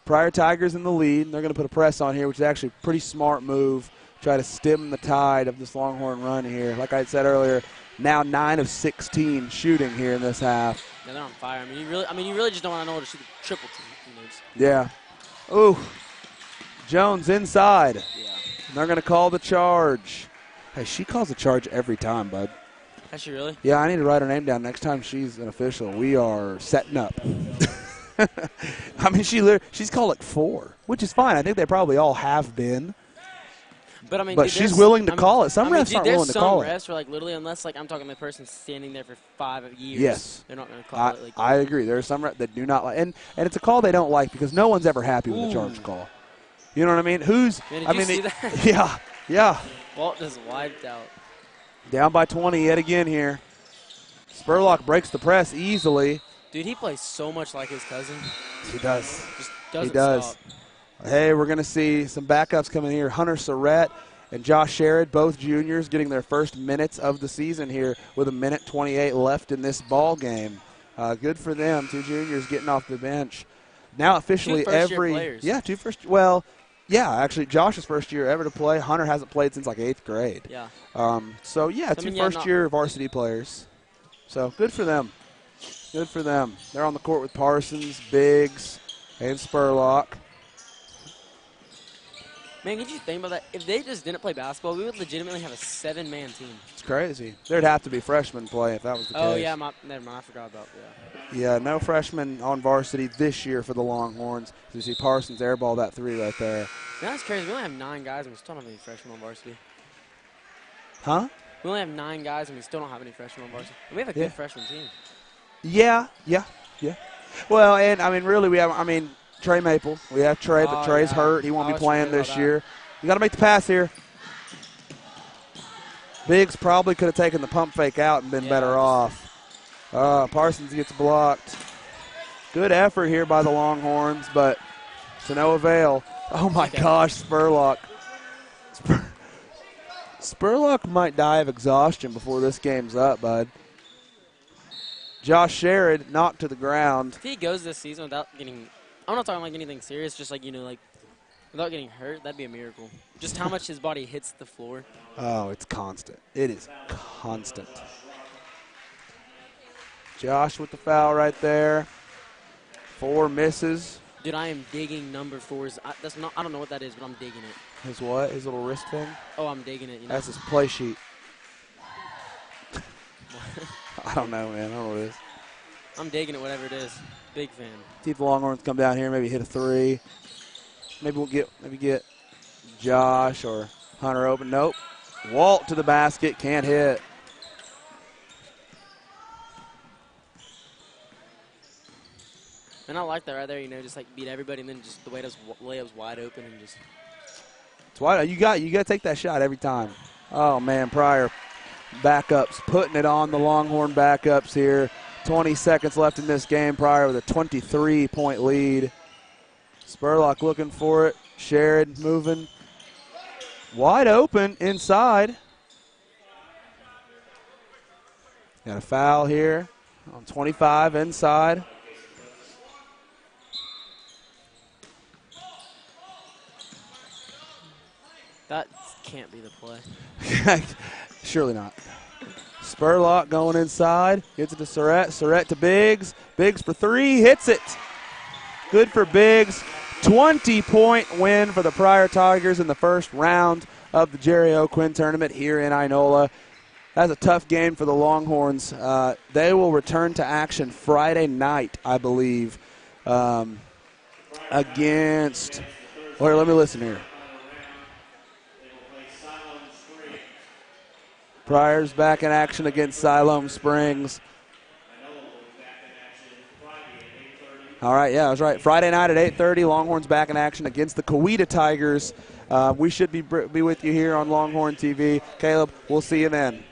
[SPEAKER 7] Prior Tigers in the lead. They're going to put a press on here, which is actually a pretty smart move. Try to stem the tide of this Longhorn run here. Like I said earlier, now 9 of 16 shooting here in this half.
[SPEAKER 2] Yeah, they're on fire. I mean, you really just don't want to know how to shoot a triple team.
[SPEAKER 7] Yeah. Ooh. Jones inside.
[SPEAKER 2] Yeah.
[SPEAKER 7] And they're going to call the charge. Hey, she calls the charge every time, bud.
[SPEAKER 2] Has she really?
[SPEAKER 7] Yeah, I need to write her name down next time she's an official. We are setting up. I mean, she's called like 4, which is fine. I think they probably all have been.
[SPEAKER 2] But I mean,
[SPEAKER 7] but she's willing to call it. Some refs aren't willing to call it.
[SPEAKER 2] There's some refs where, like, literally, unless, like, I'm talking the person standing there for 5 years.
[SPEAKER 7] Yes,
[SPEAKER 2] they're not going to call it. Like,
[SPEAKER 7] I agree. There are some refs that do not like, and it's a call they don't like because no one's ever happy with a charge call. You know what I mean?
[SPEAKER 2] Man, did you see that?
[SPEAKER 7] Yeah.
[SPEAKER 2] Walt just wiped out.
[SPEAKER 7] Down by 20 yet again here. Spurlock breaks the press easily.
[SPEAKER 2] Dude, he plays so much like his cousin.
[SPEAKER 7] He does.
[SPEAKER 2] Just doesn't
[SPEAKER 7] he does.
[SPEAKER 2] Stop.
[SPEAKER 7] Hey, we're going to see some backups coming here. Hunter Surratt and Josh Sherrod, both juniors, getting their first minutes of the season here with 1:28 left in this ball game. Good for them. 2 juniors getting off the bench. Now officially
[SPEAKER 2] 2 first-year players.
[SPEAKER 7] Yeah, 2 first. Well, yeah, actually Josh's first year ever to play. Hunter hasn't played since like 8th grade.
[SPEAKER 2] Yeah.
[SPEAKER 7] So yeah, 2 first-year varsity players. So good for them. Good for them. They're on the court with Parsons, Biggs, and Spurlock.
[SPEAKER 2] Man, could you think about that? If they just didn't play basketball, we would legitimately have a 7-man team.
[SPEAKER 7] It's crazy. There'd have to be freshmen play if that was the case.
[SPEAKER 2] Oh, yeah, never mind. I forgot about that.
[SPEAKER 7] Yeah, no freshmen on varsity this year for the Longhorns. You see Parsons airball that 3 right there.
[SPEAKER 2] That's crazy. We only have 9 guys, and we still don't have any freshmen on varsity.
[SPEAKER 7] Huh?
[SPEAKER 2] We only have 9 guys, and we still don't have any freshmen on varsity. And we have a good freshman team.
[SPEAKER 7] Yeah. Well, and, I mean, really, we have, Trey Maple. We have Trey, but Trey's hurt. He won't be playing this year. You got to make the pass here. Biggs probably could have taken the pump fake out and been better off. Parsons gets blocked. Good effort here by the Longhorns, but to no avail. Oh, my gosh, Spurlock. Spurlock might die of exhaustion before this game's up, bud. Josh Sherrod knocked to the ground.
[SPEAKER 2] If he goes this season without getting, I'm not talking like anything serious, just like, like without getting hurt, that'd be a miracle. Just how much his body hits the floor.
[SPEAKER 7] Oh, it's constant. It is constant. Josh with the foul right there. 4 misses.
[SPEAKER 2] Dude, I am digging number 4's. I don't know what that is, but I'm digging it.
[SPEAKER 7] His what? His little wrist thing?
[SPEAKER 2] Oh, I'm digging it.
[SPEAKER 7] That's his play sheet. I don't know, man. I don't know what it is.
[SPEAKER 2] I'm digging it, whatever it is. Big fan.
[SPEAKER 7] See if the Longhorns come down here, maybe hit a 3. Maybe we'll get Josh or Hunter open. Nope. Walt to the basket, can't hit.
[SPEAKER 2] And I like that right there, just like beat everybody and then just the way those layups wide open and just.
[SPEAKER 7] It's wide. You got to take that shot every time. Oh man, Pryor backups, putting it on the Longhorn backups here. 20 seconds left in this game. Pryor with a 23-point lead. Spurlock looking for it. Sherrod moving. Wide open inside. Got a foul here on 25 inside.
[SPEAKER 2] That can't be the play.
[SPEAKER 7] Surely not. Spurlock going inside. Gets it to Surratt. Surratt to Biggs. Biggs for 3. Hits it. Good for Biggs. 20-point win for the Pryor Tigers in the first round of the Jerry O'Quinn tournament here in Inola. That's a tough game for the Longhorns. They will return to action Friday night, I believe, against – well, let me listen here. Pryor's back in action against Siloam Springs. All right, yeah, I was right. Friday night at 8:30, Longhorns back in action against the Coweta Tigers. We should be with you here on Longhorn TV. Caleb, we'll see you then.